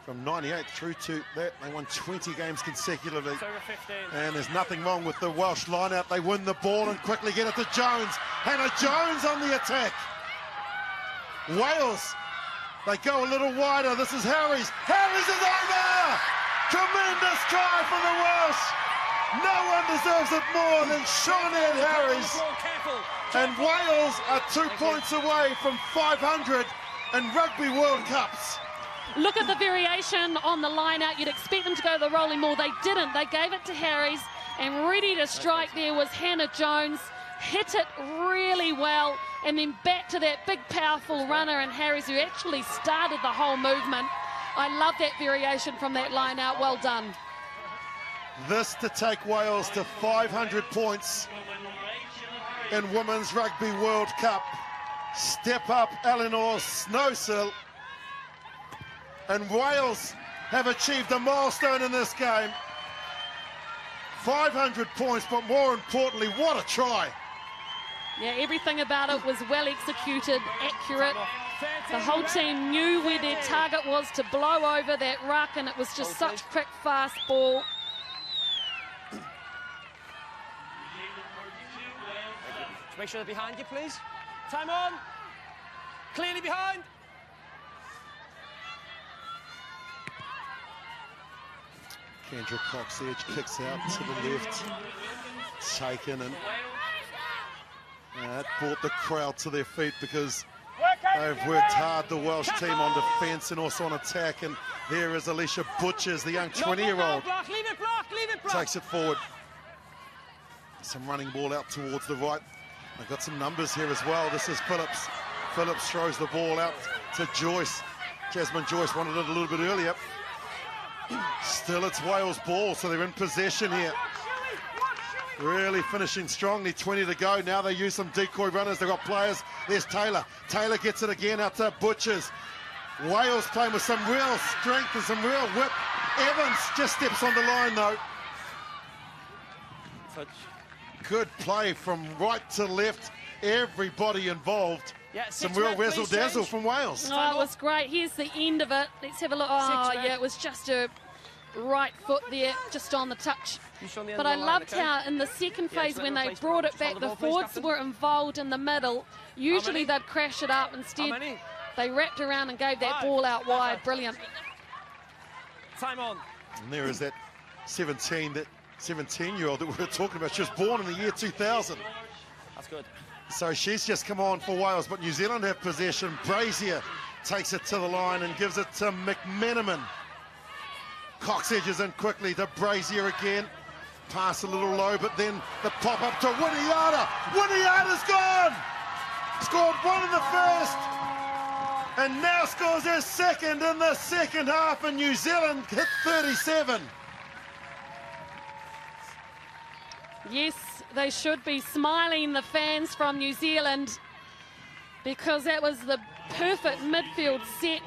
from 98 through to that, they won 20 games consecutively. So we're 15. And there's nothing wrong with the Welsh line-out. They win the ball and quickly get it to Jones. Hannah Jones on the attack. Wales, they go a little wider. This is Harries. Harries is over! Tremendous try for the Welsh. No one deserves it more than Sinead Harries. And Wales are 2 points away from 500 in Rugby World Cups. Look at the variation on the line-out. You'd expect them to go to the rolling ball. They didn't. They gave it to Harries, and ready to strike there was Hannah Jones. Hit it really well, and then back to that big, powerful runner and Harries, who actually started the whole movement. I love that variation from that line-out. Well done. This to take Wales to 500 points in Women's Rugby World Cup. Step up Eleanor Snowsill. And Wales have achieved a milestone in this game. 500 points, but more importantly, what a try. Yeah, everything about it was well executed, accurate. The whole team knew where their target was to blow over that ruck, and it was just such quick, fast ball. Make sure they're behind you, please. Time on. Clearly behind. Kendra Cox-Edge kicks out to the left. Taken, and that brought the crowd to their feet because they've worked hard, the Welsh team, on defence and also on attack. And there is Alicia Butchers, the young 20-year-old. Leave it block. Takes it forward. Some running ball out towards the right. They've got some numbers here as well. This is Phillips. Phillips throws the ball out to Joyce. Jasmine Joyce wanted it a little bit earlier. Still it's Wales' ball, so they're in possession here. Really finishing strongly, 20 to go. Now they use some decoy runners. They've got players. There's Taylor. Taylor gets it again out to Butchers. Wales playing with some real strength and some real whip. Evans just steps on the line, though. Good play from right to left. Everybody involved. Yeah, some real razzle-dazzle from Wales. Oh, it was great. Here's the end of it. Let's have a look. Oh, yeah, it was just a right foot there, just on the touch. But I loved how in the second phase, when they brought it back, the forwards were involved in the middle. Usually they'd crash it up. Instead, they wrapped around and gave that ball out wide. Brilliant. Time on. And there is that 17-year-old that we were talking about. She was born in the year 2000. That's good. So she's just come on for Wales, but New Zealand have possession. Brazier takes it to the line and gives it to McMenamin. Cox edges in quickly to Brazier again. Pass a little low, but then the pop up to Winiata. Winiata's gone! Scored one in the first, and now scores her second in the second half, and New Zealand hit 37. Yes, they should be smiling, the fans from New Zealand, because that was the perfect midfield set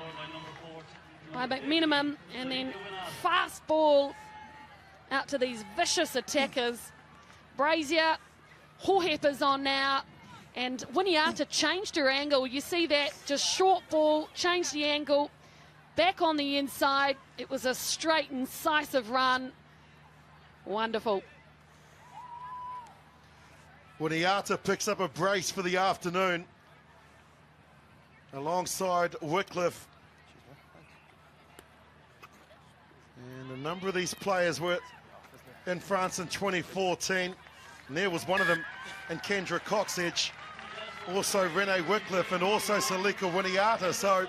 by McMenamin, and then fast ball out to these vicious attackers. Brazier, Hohepa's on now, and Winiata changed her angle. You see that, just short ball, changed the angle, back on the inside. It was a straight, incisive run. Wonderful. Winiata picks up a brace for the afternoon alongside Wycliffe. And a number of these players were in France in 2014. And there was one of them, and Kendra Cox-Edge. Also Renee Wycliffe and also Salika Winiata. So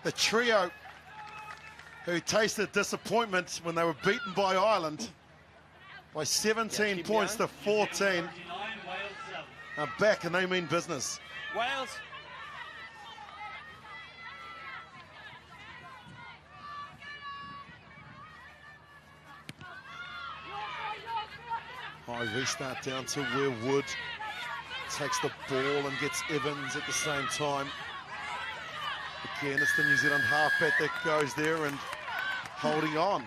the trio who tasted disappointment when they were beaten by Ireland by 17 points to 14 are back, and they mean business. Wales. High restart down to where Wood takes the ball and gets Evans at the same time. Again, it's the New Zealand halfback that goes there and holding on.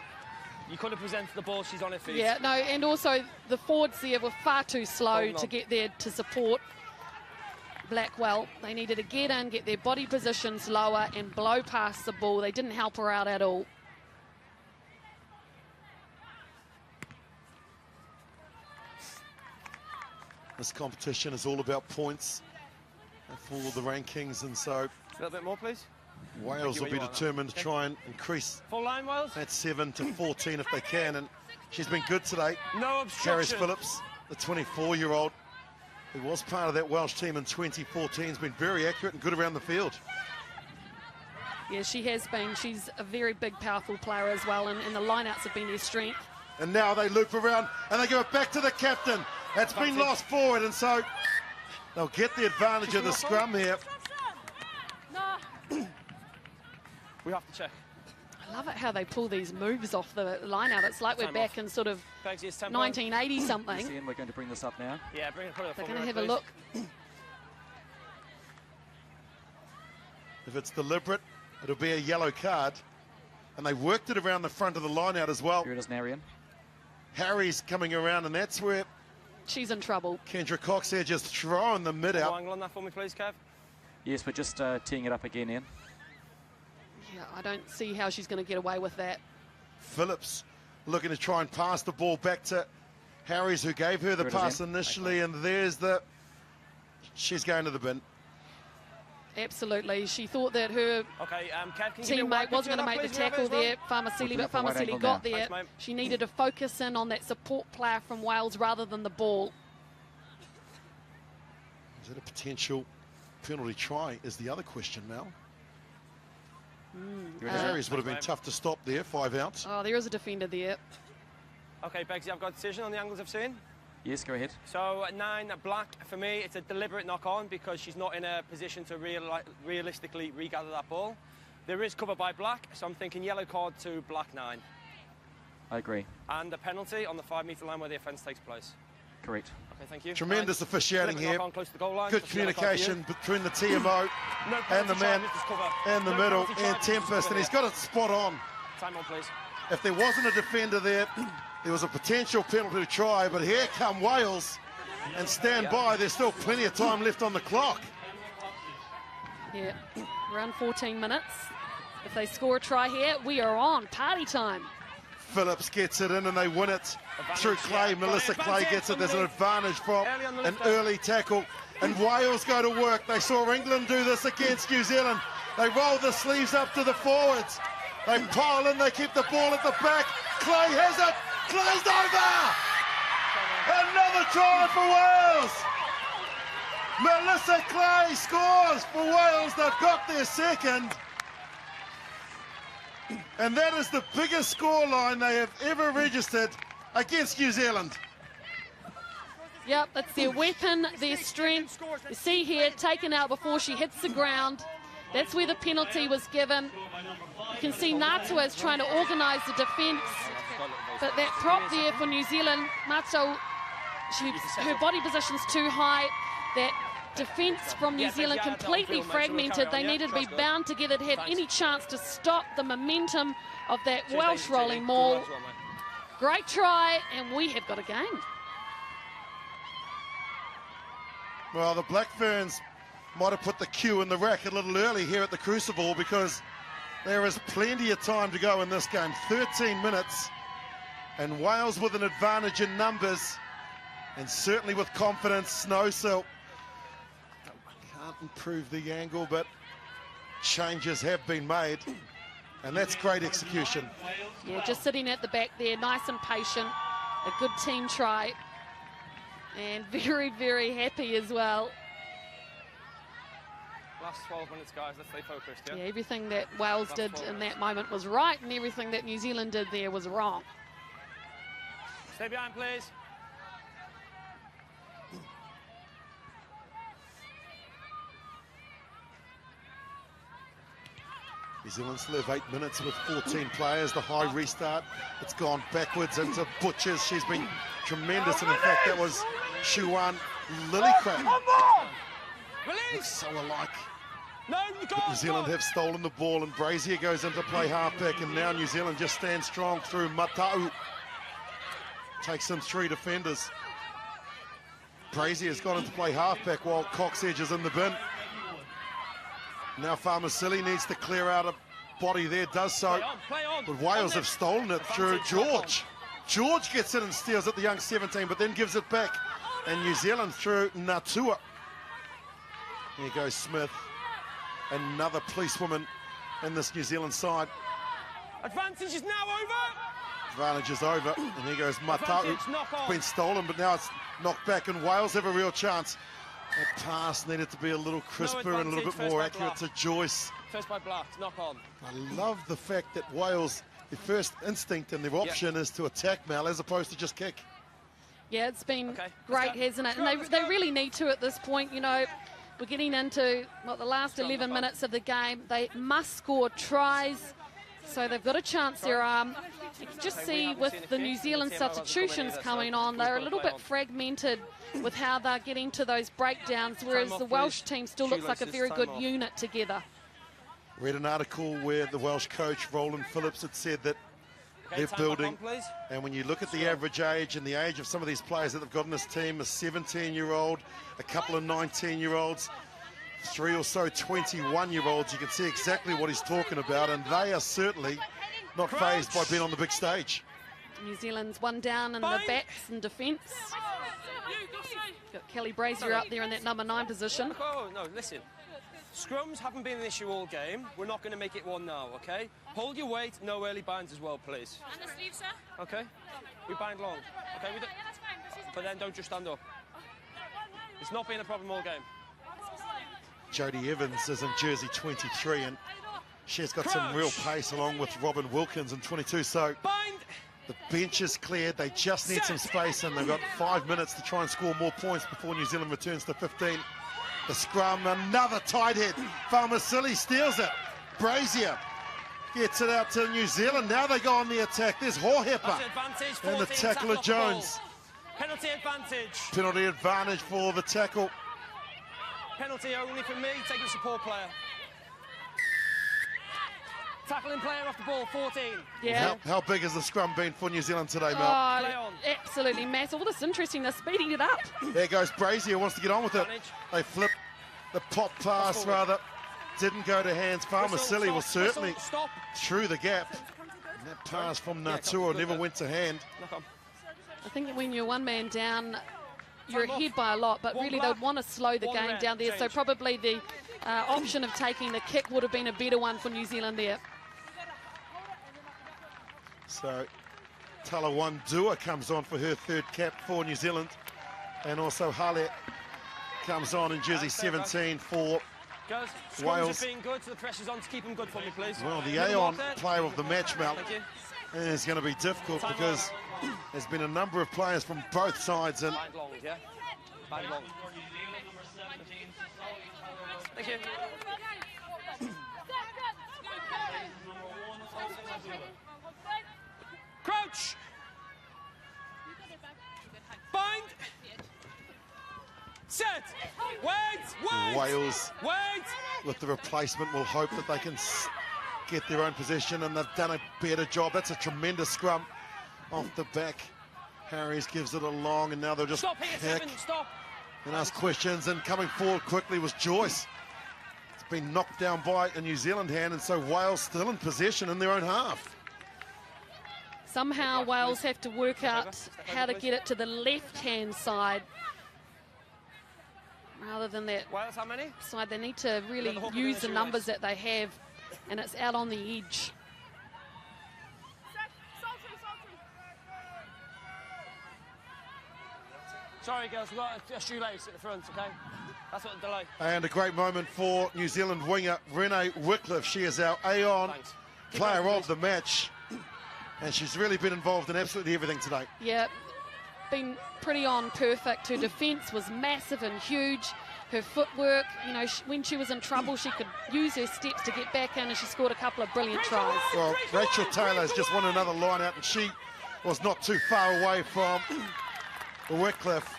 You could have presented the ball, she's on her feet. Yeah, no, and also the forwards there were far too slow to get there to support Blackwell. They needed to get in, get their body positions lower and blow past the ball. They didn't help her out at all. This competition is all about points for the rankings, and so A little bit more, please. Wales will be determined to try and increase Full line, Wales. that 7 to 14 if they can, and she's been good today. No obstruction. Harris Phillips, the 24-year-old, who was part of that Welsh team in 2014, has been very accurate and good around the field. Yeah, she has been. She's a very big, powerful player as well, and the lineouts have been their strength. And now they loop around and they give it back to the captain. That's been lost forward, and so they'll get the advantage of the scrum here. We have to check. I love it how they pull these moves off the line-out. It's like we're back in sort of Bagsy, it's 1980 something. Ian, we're going to bring this up now. Yeah, bring it. Put it They're up going to have a please. look. If it's deliberate, it'll be a yellow card. And they worked it around the front of the line-out as well. Here it is now, Ian. Harry's coming around, and that's where she's in trouble. Kendra Cox there just throwing the mid out. Angle on that for me, please, Kev. Yes, we're just teeing it up again, Ian. Yeah, I don't see how she's going to get away with that. Phillips looking to try and pass the ball back to Harries, who gave her the Good of pass them. initially, and there's the... She's going to the bin. Absolutely. She thought that her Okay, Kev, can you give me a teammate wide wasn't picture of going to that, make the please, Kev, tackle as well? there, Farmasili, but Looking for a wide Farmasili angle got now. there. Thanks, mate. She needed to focus in on that support player from Wales rather than the ball. Is it a potential penalty try is the other question now. Harries would have been Thanks, mate. tough to stop there, 5 out. Oh, there is a defender there. Okay, Begsy, I've got a decision on the angles I've seen. Yes, go ahead. So 9 black for me, it's a deliberate knock on because she's not in a position to realistically regather that ball. There is cover by black, so I'm thinking yellow card to black 9. I agree. And a penalty on the 5-metre line where the offence takes place. Correct. Okay, thank you. Tremendous Nine. officiating Deliberate here. knock on close to the goal line. Good That's a yellow card for you. communication between the TMO No and the penalty man charges, just cover. in the No middle, penalty and charges, just Tempest, cover and he's here. got it spot on. Time on, please. If there wasn't a defender there, there was a potential penalty to try, but here come Wales. And stand by, there's still plenty of time left on the clock. Yeah, around 14 minutes. If they score a try here, we are on. Party time. Phillips gets it in and they win it through Clay. yeah. Melissa Clay Advantage gets it. on There's an the- advantage from Early on the an left early tackle. And Wales go to work. They saw England do this against New Zealand. They roll the sleeves up to the forwards. They pile in, they keep the ball at the back. Clay has it. Clay's over! Another try for Wales! Melissa Clay scores for Wales. They've got their second. And that is the biggest scoreline they have ever registered against New Zealand. Yep, that's their weapon, their strength. You see here, taken out before she hits the ground. That's where the penalty was given. You can see Natua is trying to organise the defence. But that prop there for New Zealand, Mato, her body position's too high. That defence from New Zealand completely fragmented. They needed to be bound together to have any chance to stop the momentum of that Welsh rolling maul. Great try, and we have got a game. Well, the Black Ferns might have put the cue in the rack a little early here at the Crucible because there is plenty of time to go in this game. 13 minutes, and Wales with an advantage in numbers, and certainly with confidence. Snowsill can't improve the angle, but changes have been made, and that's great execution. Yeah, just sitting at the back there, nice and patient. A good team try. And very, very happy as well. Last 12 minutes, guys. Let's stay focused, yeah? Yeah, everything that Wales did in that moment was right, and everything that New Zealand did there was wrong. Stay behind, please. New Zealand still have 8 minutes with 14 players. The high restart, it's gone backwards into Butchers. She's been tremendous, and in fact that was Shuan Lillicrap. Looks so alike. No, you But New Zealand have stolen the ball, and Brazier goes into play halfback, and now New Zealand just stands strong through Matau. Takes in 3 defenders. Brazier's gone into play halfback while Cox Edge is in the bin. Now Farmasili needs to clear out a body there, does so. Play on. But Wales have stolen it through George. George gets it and steals at the young 17, but then gives it back. And New Zealand through Natua. Here goes Smith. Another policewoman in this New Zealand side. Advantage is now over. Advantage is over. And here goes Matau. Advantage, knock on. It's been stolen, but now it's knocked back, and Wales have a real chance. That pass needed to be a little crisper and a little bit more accurate to Joyce. First by Blacks, knock on. I love the fact that Wales, their first instinct and their option is to attack Mal as opposed to just kick. Yeah, it's been Okay, great, let's go. hasn't it? And Let's they go. really need to at this point. You know, we're getting into, what, the last 11 minutes of the game. They must score tries, so they've got a chance there. You can just see with the New Zealand substitutions coming on, they're a little bit fragmented with how they're getting to those breakdowns, whereas the Welsh team still looks like a very good unit together. Read an article where the Welsh coach, Roland Phillips, had said that They're time back building. on, please. And when you look at the average age and the age of some of these players that they've got in this team, a 17-year-old, a couple of 19-year-olds, 3 or so 21-year-olds, you can see exactly what he's talking about, and they are certainly not fazed by being on the big stage. New Zealand's one down in the backs and defence. Got Kelly Brazier up there in that number 9 position. Oh, no, listen. Scrums haven't been an issue all game. We're not going to make it one now, OK? Hold your weight, no early binds as well, please. And the sleeve, sir? OK? We bind long. OK? Yeah, that's fine. But then don't just stand up. It's not been a problem all game. Jodie Evans is in jersey 23, and she's got some real pace along with Robin Wilkins in 22. So Bind! the bench is cleared. They just need some space, and they've got 5 minutes to try and score more points before New Zealand returns to 15. The scrum, another tight head. Farmasili steals it. Brazier gets it out to New Zealand. Now they go on the attack. There's Hohepa and the tackle of Jones. Penalty advantage. Penalty advantage for the tackle. Penalty only for me, taking support player. Tackling player off the ball, 14. Yeah. How big has the scrum been for New Zealand today, Mel? Oh, Play on. absolutely massive. Well, this is interesting. They're speeding it up. There goes Brazier, wants to get on with it. They flip the pop pass, rather. Didn't go to hands. Farmasili was certainly through the gap. And that pass from Natua never went to hand. I think when you're one man down, you're ahead by a lot, but really they'd want to slow the game down there. So probably the option of taking the kick would have been a better one for New Zealand there. So Talawandua comes on for her 3rd cap for New Zealand. And also Hale comes on in jersey 17 for Guys, Wales. Scrums are being good, so the pressure's on to keep them good for me, please. Well, the Aon player of the match, Mel, is going to be difficult because there's been a number of players from both sides. And Bind long, yeah? Bind long. Thank you. Crouch! Bind! Set! Wait! Wales, Wait! with the replacement, will hope that they can get their own possession, and they've done a better job. That's a tremendous scrum off the back. Harries gives it a long, and now they'll just kick and ask questions. And coming forward quickly was Joyce. It's been knocked down by a New Zealand hand, and so Wales still in possession in their own half. Somehow Wales have to work out how to get it to the left-hand side rather than that Wales, how many? side. They need to really use the numbers that they have, and it's out on the edge. Sorry, girls, we've got a shoelace at the front, okay? That's what the delay. And a great moment for New Zealand winger Renee Wycliffe. She is our Aon player of the match, and she's really been involved in absolutely everything today. Yeah, been pretty on perfect. Her defence was massive and huge. Her footwork, you know, when she was in trouble, she could use her steps to get back in, and she scored a couple of brilliant tries. Well, Rachel Taylor has just won another line out, and she was not too far away from Wycliffe,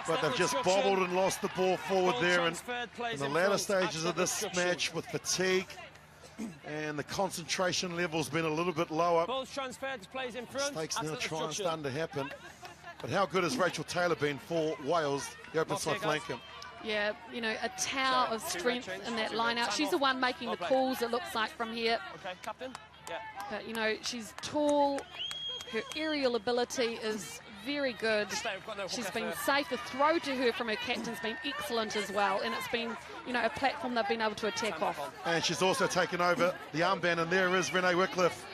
but they've just bobbled and lost the ball forward there. And in the latter stages of this match, with fatigue and the concentration level's been a little bit lower, Balls transferred, plays in front. mistakes now starting to happen. But how good has Rachel Taylor been for Wales, the open side flanker? Yeah, you know, a tower of strength in that line out. She's the one making the calls, it looks like, from here. Okay, captain. Yeah. But, you know, she's tall. Her aerial ability is very good. She's been safe. The throw to her from her captain's been excellent as well. And it's been, you know, a platform they've been able to attack off. And she's also taken over the armband, and there is Renee Wycliffe.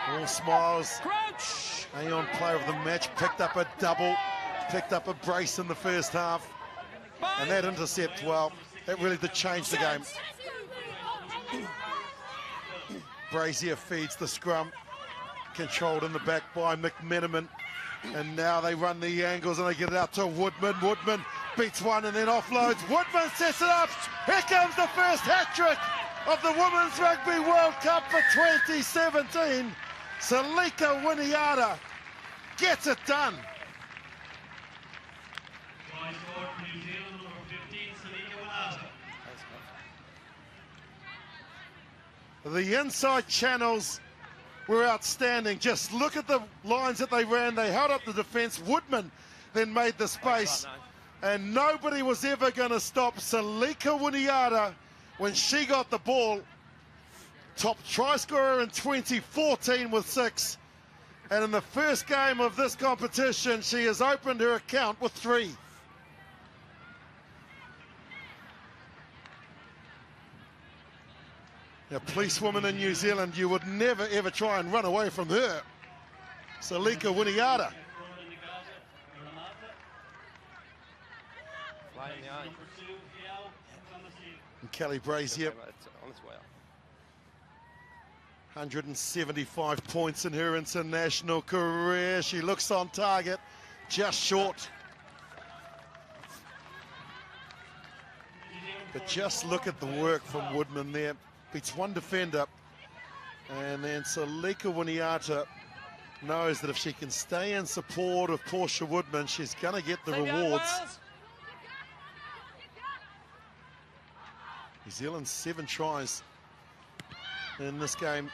All smiles. Crouch! Aon player of the match, picked up a double, picked up a brace in the first half. And that intercept, well, that really did change the game. Brazier feeds the scrum, controlled in the back by McMenamin. And now they run the angles and they get it out to Woodman. Woodman beats one and then offloads. Woodman sets it up. Here comes the first hat-trick of the Women's Rugby World Cup for 2017. Salika Winiata gets it done. Try scored for New Zealand, number 15, Salika Winiata. The inside channels were outstanding. Just look at the lines that they ran. They held up the defence. Woodman then made the space. And nobody was ever going to stop Salika Winiata when she got the ball. Top try scorer in 2014 with 6. And in the first game of this competition, she has opened her account with 3. A policewoman in New Zealand, you would never ever try and run away from her. Salika Winiata. And Kelly Brazier. 175 points in her international career. She looks on target, just short. But just look at the work from Woodman there. Beats one defender. And then Salika Winiata knows that if she can stay in support of Portia Woodman, she's going to get the rewards. New Zealand 7 tries in this game.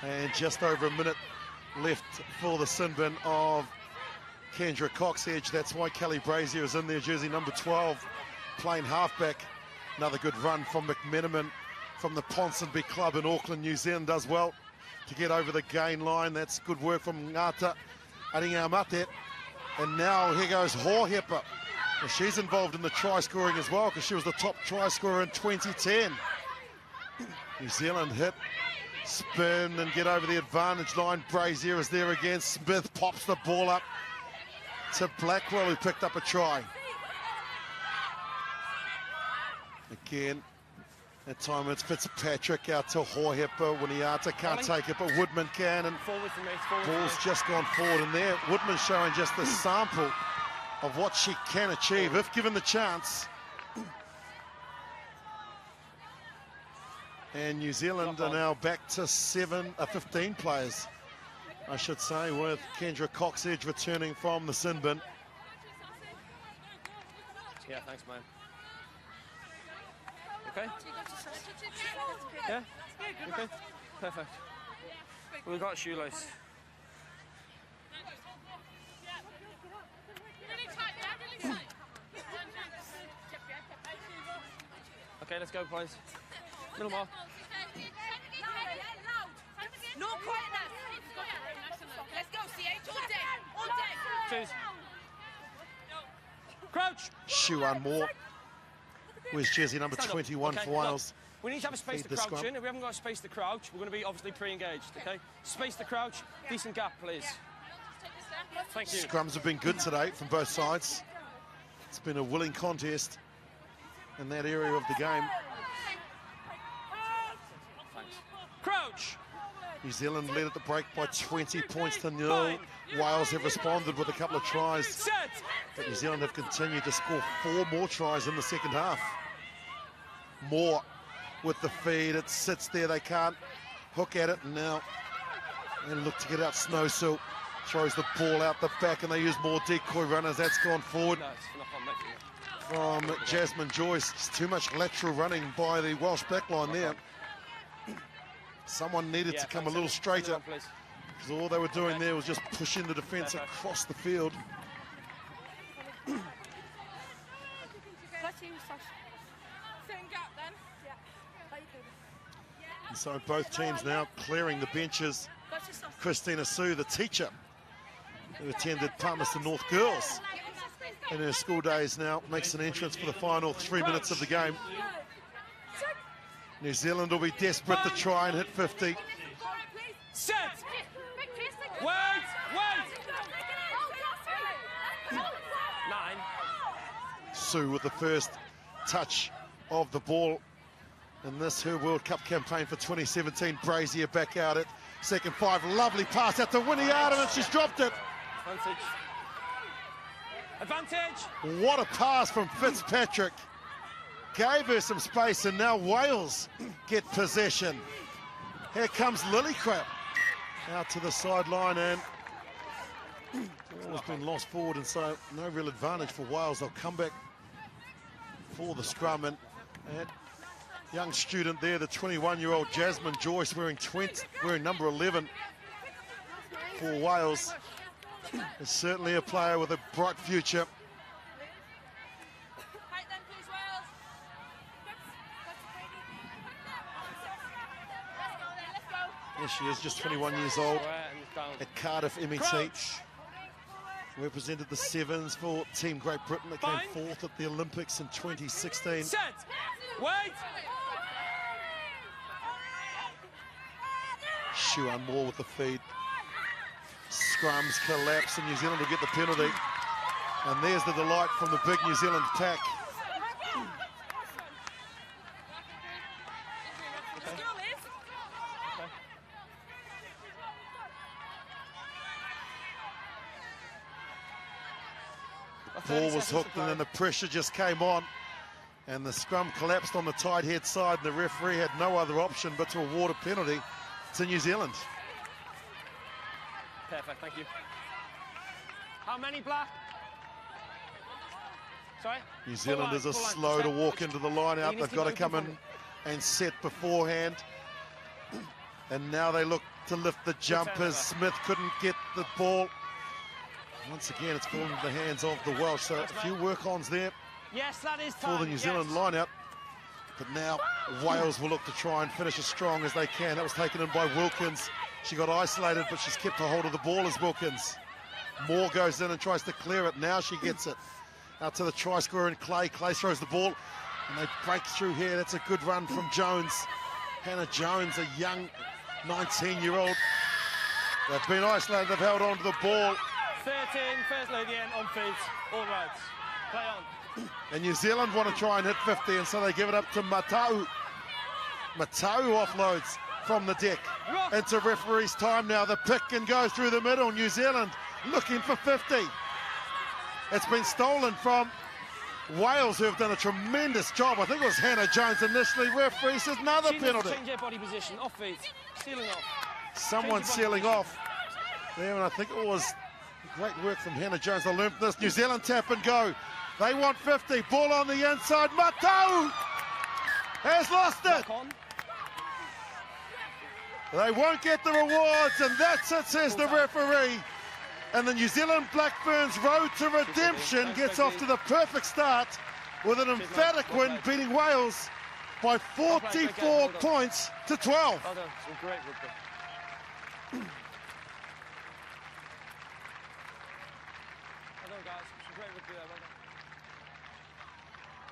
And just over a minute left for the sin bin of Kendra Coxedge. That's why Kelly Brazier is in there, jersey number 12, playing halfback. Another good run from McMenamin from the Ponsonby Club in Auckland, New Zealand, does well to get over the gain line. That's good work from Ngata Aringamate. And now here goes Hohepa. Well, she's involved in the try scoring as well because she was the top try scorer in 2010. New Zealand hit, spin and get over the advantage line. Brazier is there again. Smith pops the ball up to Blackwell, who picked up a try. Again, at time it's Fitzpatrick out to Hohepa. Winiata can't take it, but Woodman can, and ball's just gone forward. And there, Woodman showing just the sample of what she can achieve if given the chance. And New Zealand are now back to 15 players, I should say, with Kendra Coxedge returning from the sin bin. Yeah, thanks, man. Okay? Yeah? Okay? Perfect. We've got a shoelace. Okay, let's go, boys. Little more. No quietness. Let's go, CH, all day. All day. Choose. Crouch. Shuan Moore. Where's jersey number 21 for Wales? Look, we need to have a space to crouch in. If we haven't got a space to crouch, we're going to be obviously pre-engaged, okay? Space to crouch, decent gap, please. Thank you. Scrums have been good today from both sides. It's been a willing contest in that area of the game. Thanks. Crouch! New Zealand led at the break by 20 points to 0. Wales have responded with a couple of tries. Set. But New Zealand have continued to score 4 more tries in the second half. Moore with the feed. It sits there. They can't hook at it. And now they look to get out. Snowsill throws the ball out the back, and they use more decoy runners. That's gone forward from Jasmine Joyce. It's too much lateral running by the Welsh backline there. Someone needed to come a little straighter, because all they were doing there was just pushing the defence across the field. And so both teams now clearing the benches. Christina Sue, the teacher who attended Palmerston North Girls in her school days, now makes an entrance for the final 3 minutes of the game. New Zealand will be desperate to try and hit 50. Set! Wait! 9. Sue with the first touch of the ball in this, her World Cup campaign for 2017. Brazier back out at second 5. Lovely pass out to Winiata, and she's dropped it. Advantage! What a pass from Fitzpatrick. Gave her some space, and now Wales get possession. Here comes Lillicrap out to the sideline, and ball has been lost forward, and so no real advantage for Wales. They'll come back for the scrum, and young student there, the 21-year-old Jasmine Joyce, wearing number 11 for Wales. Is certainly a player with a bright future. There she is, just 21 years old at Cardiff MET. Represented the sevens for Team Great Britain that came fourth at the Olympics in 2016. Set! Wait! Shuan Moore with the feed. Scrums collapse and New Zealand will get the penalty. And there's the delight from the big New Zealand pack. Ball was hooked and then the pressure just came on and the scrum collapsed on the tight head side and the referee had no other option but to award a penalty to New Zealand. Perfect, thank you. How many black? Sorry? New Zealanders are slow to walk into the line out. They've got to come in and set beforehand. And now they look to lift the jumpers. Smith couldn't get the ball. Once again, it's fallen into the hands of the Welsh. So a few work-ons there for the New Zealand line-out. But now Wales will look to try and finish as strong as they can. That was taken in by Wilkins. She got isolated, but she's kept a hold of the ball as Wilkins. Moore goes in and tries to clear it. Now she gets it. Out to the try scorer in Clay. Clay throws the ball, and they break through here. That's a good run from Jones. Hannah Jones, a young 19-year-old. They've been isolated. They've held on to the ball. 13, first lady in, on feet, all right. Play on. And New Zealand want to try and hit 50, and so they give it up to Matau. Matau offloads from the deck into referee's time now. The pick and go through the middle. New Zealand looking for 50. It's been stolen from Wales, who have done a tremendous job. I think it was Hannah Jones initially. Referee says another penalty. Change their body position, off feet, sealing off. Someone sealing off there, and I think it was great work from Hannah Jones. They learned this. New Zealand tap and go. They want 50. Ball on the inside. Matau has lost it. They won't get the rewards, and that's it, says the referee. And the New Zealand Black Ferns road to redemption gets off to the perfect start with an emphatic win, beating Wales by 44 points to 12. Well done. Some great work there. Well done, guys. Some great work there. Well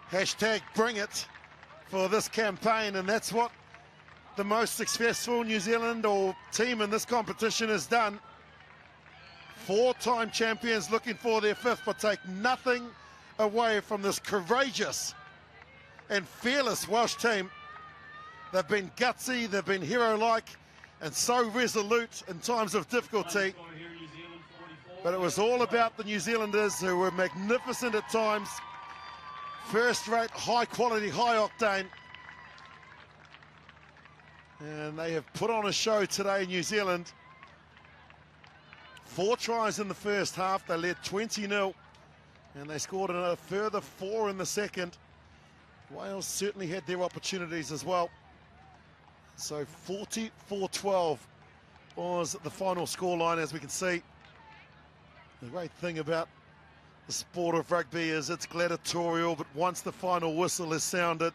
done. Hashtag bring it for this campaign, and that's what the most successful New Zealand or team in this competition has done. Four-time champions looking for their fifth, but take nothing away from this courageous and fearless Welsh team. They've been gutsy, they've been hero-like, and so resolute in times of difficulty. But it was all about the New Zealanders, who were magnificent at times. First-rate, high-quality, high-octane. And they have put on a show today, New Zealand. 4 tries in the first half. They led 20-0, and they scored a further 4 in the second. Wales certainly had their opportunities as well. So 44-12 was the final scoreline, as we can see. The great thing about the sport of rugby is it's gladiatorial, but once the final whistle is sounded,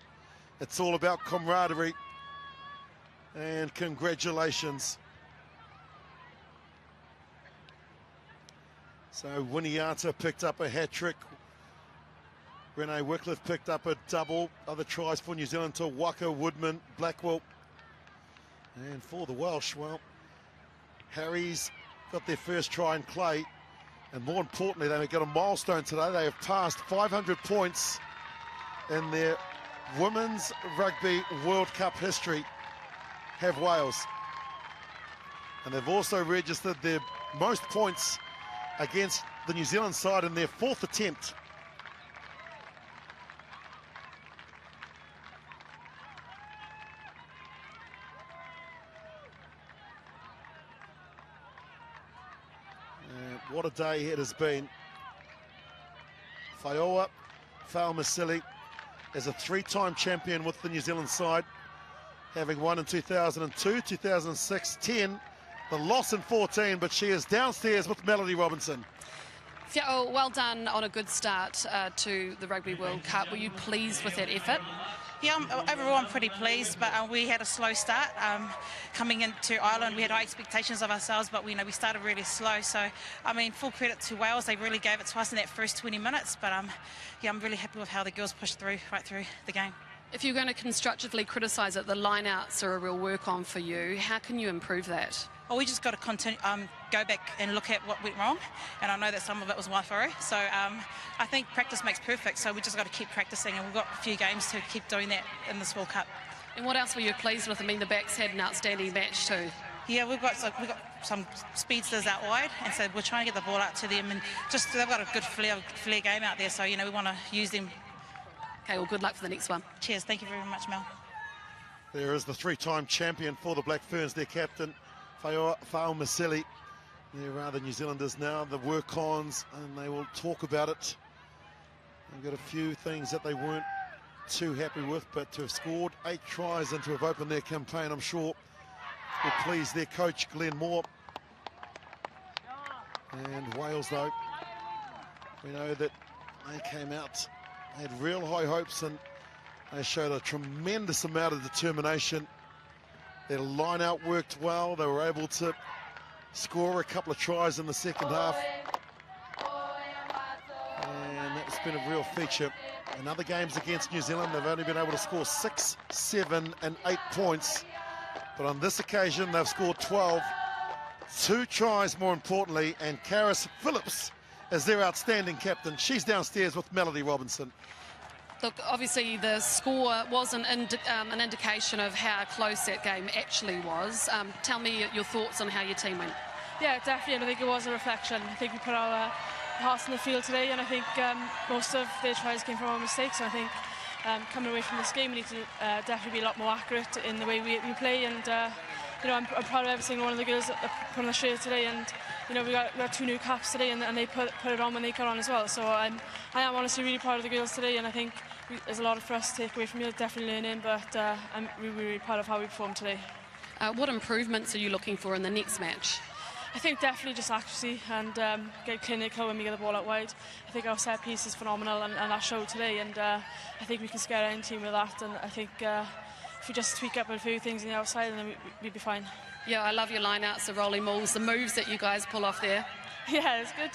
it's all about camaraderie. And congratulations. So Winiata picked up a hat-trick. Renee Wycliffe picked up a double. Other tries for New Zealand to Waka, Woodman, Blackwell. And for the Welsh, well, Harry's got their first try in Clay. And more importantly, they got a milestone today. They have passed 500 points in their Women's Rugby World Cup history, have Wales. And they've also registered their most points against the New Zealand side in their 4th attempt. And what a day it has been. Faioa, Faumasili, as a 3-time champion with the New Zealand side, having won in 2002, 2006, 10, the loss in 14, but she is downstairs with Melody Robinson. Yeah, well done on a good start to the Rugby World Cup. Were you pleased with that effort? Yeah, overall I'm pretty pleased, but we had a slow start. Coming into Ireland, we had high expectations of ourselves, but we started really slow. So, I mean, full credit to Wales. They really gave it to us in that first 20 minutes, but yeah, I'm really happy with how the girls pushed through, right through the game. If you're going to constructively criticise it, the line-outs are a real work on for you. How can you improve that? Well, we just got to continue, go back and look at what went wrong, and I know that some of it was Waifuru. So I think practice makes perfect, so we just got to keep practicing, and we've got a few games to keep doing that in this World Cup. And what else were you pleased with? I mean, the backs had an outstanding match too. Yeah, we've got some speedsters out wide, and so we're trying to get the ball out to them, and just they've got a good flair game out there, so we want to use them. Okay, well, good luck for the next one. Cheers, thank you very much, Mel. There is the 3-time champion for the Black Ferns, their captain, Fao Masili. There are the New Zealanders now, the work-ons, and they will talk about it. They've got a few things that they weren't too happy with, but to have scored 8 tries and to have opened their campaign, I'm sure, will please their coach, Glenn Moore. And Wales, though, we know that they came out, they had real high hopes, and they showed a tremendous amount of determination. Their line-out worked well. They were able to score a couple of tries in the second half. And that's been a real feature. In other games against New Zealand, they've only been able to score 6, 7, and 8 points. But on this occasion, they've scored 12. 2 tries, more importantly, and Karis Phillips is their outstanding captain. She's downstairs with Melody Robinson. Look, obviously the score was an indication of how close that game actually was. Tell me your thoughts on how your team went. Yeah, definitely, and I think it was a reflection. I think we put our hearts in the field today, and I think most of their tries came from our mistakes, and I think coming away from this game we need to definitely be a lot more accurate in the way we play, and I'm proud of every single one of the girls that put on the shirt today, and we got 2 new caps today, and they put it on when they got on as well. So I am honestly really proud of the girls today, and I think there's a lot for us to take away from here, definitely learning, but I'm really proud of how we performed today. What improvements are you looking for in the next match? I think definitely just accuracy and get clinical when we get the ball out wide. I think our set piece is phenomenal, and that showed today, and I think we can scare any team with that, and I think if we just tweak up a few things on the outside, then we'd be fine. Yeah, I love your line-outs, the rolling mauls, the moves that you guys pull off there. Yeah, it's good.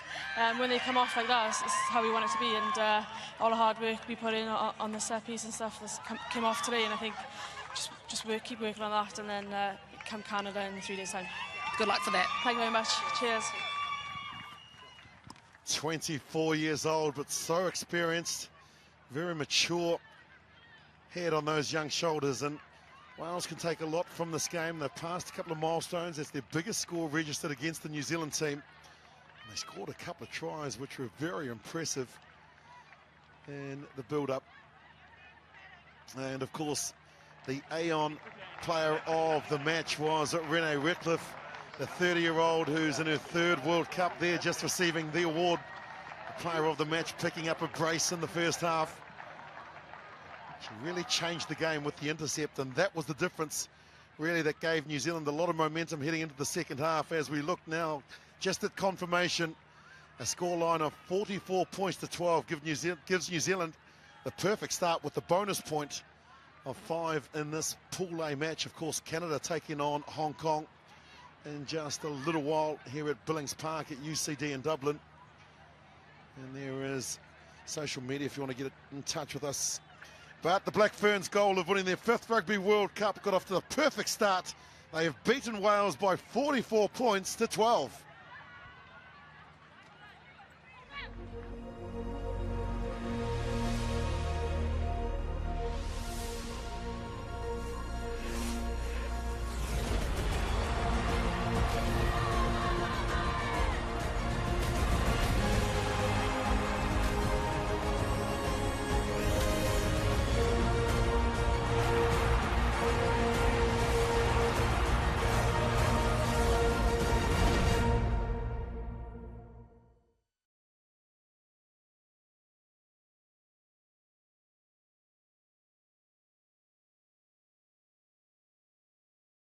When they come off like that, it's how we want it to be, and all the hard work we put in on the set piece and stuff came off today, and I think just keep working on that, and then come Canada in 3 days' time. Good luck for that. Thank you very much. Cheers. 24 years old, but so experienced, very mature, head on those young shoulders, and Wales can take a lot from this game. They've passed a couple of milestones. It's their biggest score registered against the New Zealand team. And they scored a couple of tries, which were very impressive in the build-up. And, of course, the Aon player of the match was Renee Redcliffe, the 30-year-old who's in her 3rd World Cup there, just receiving the award. The player of the match, picking up a brace in the first half. She really changed the game with the intercept, and that was the difference, really, that gave New Zealand a lot of momentum heading into the second half. As we look now, just at confirmation, a scoreline of 44 points to 12 gives New Zealand the perfect start with the bonus point of 5 in this Pool A match. Of course, Canada taking on Hong Kong in just a little while here at Billings Park at UCD in Dublin. And there is social media if you want to get in touch with us. But the Black Ferns' goal of winning their 5th Rugby World Cup got off to the perfect start. They have beaten Wales by 44 points to 12.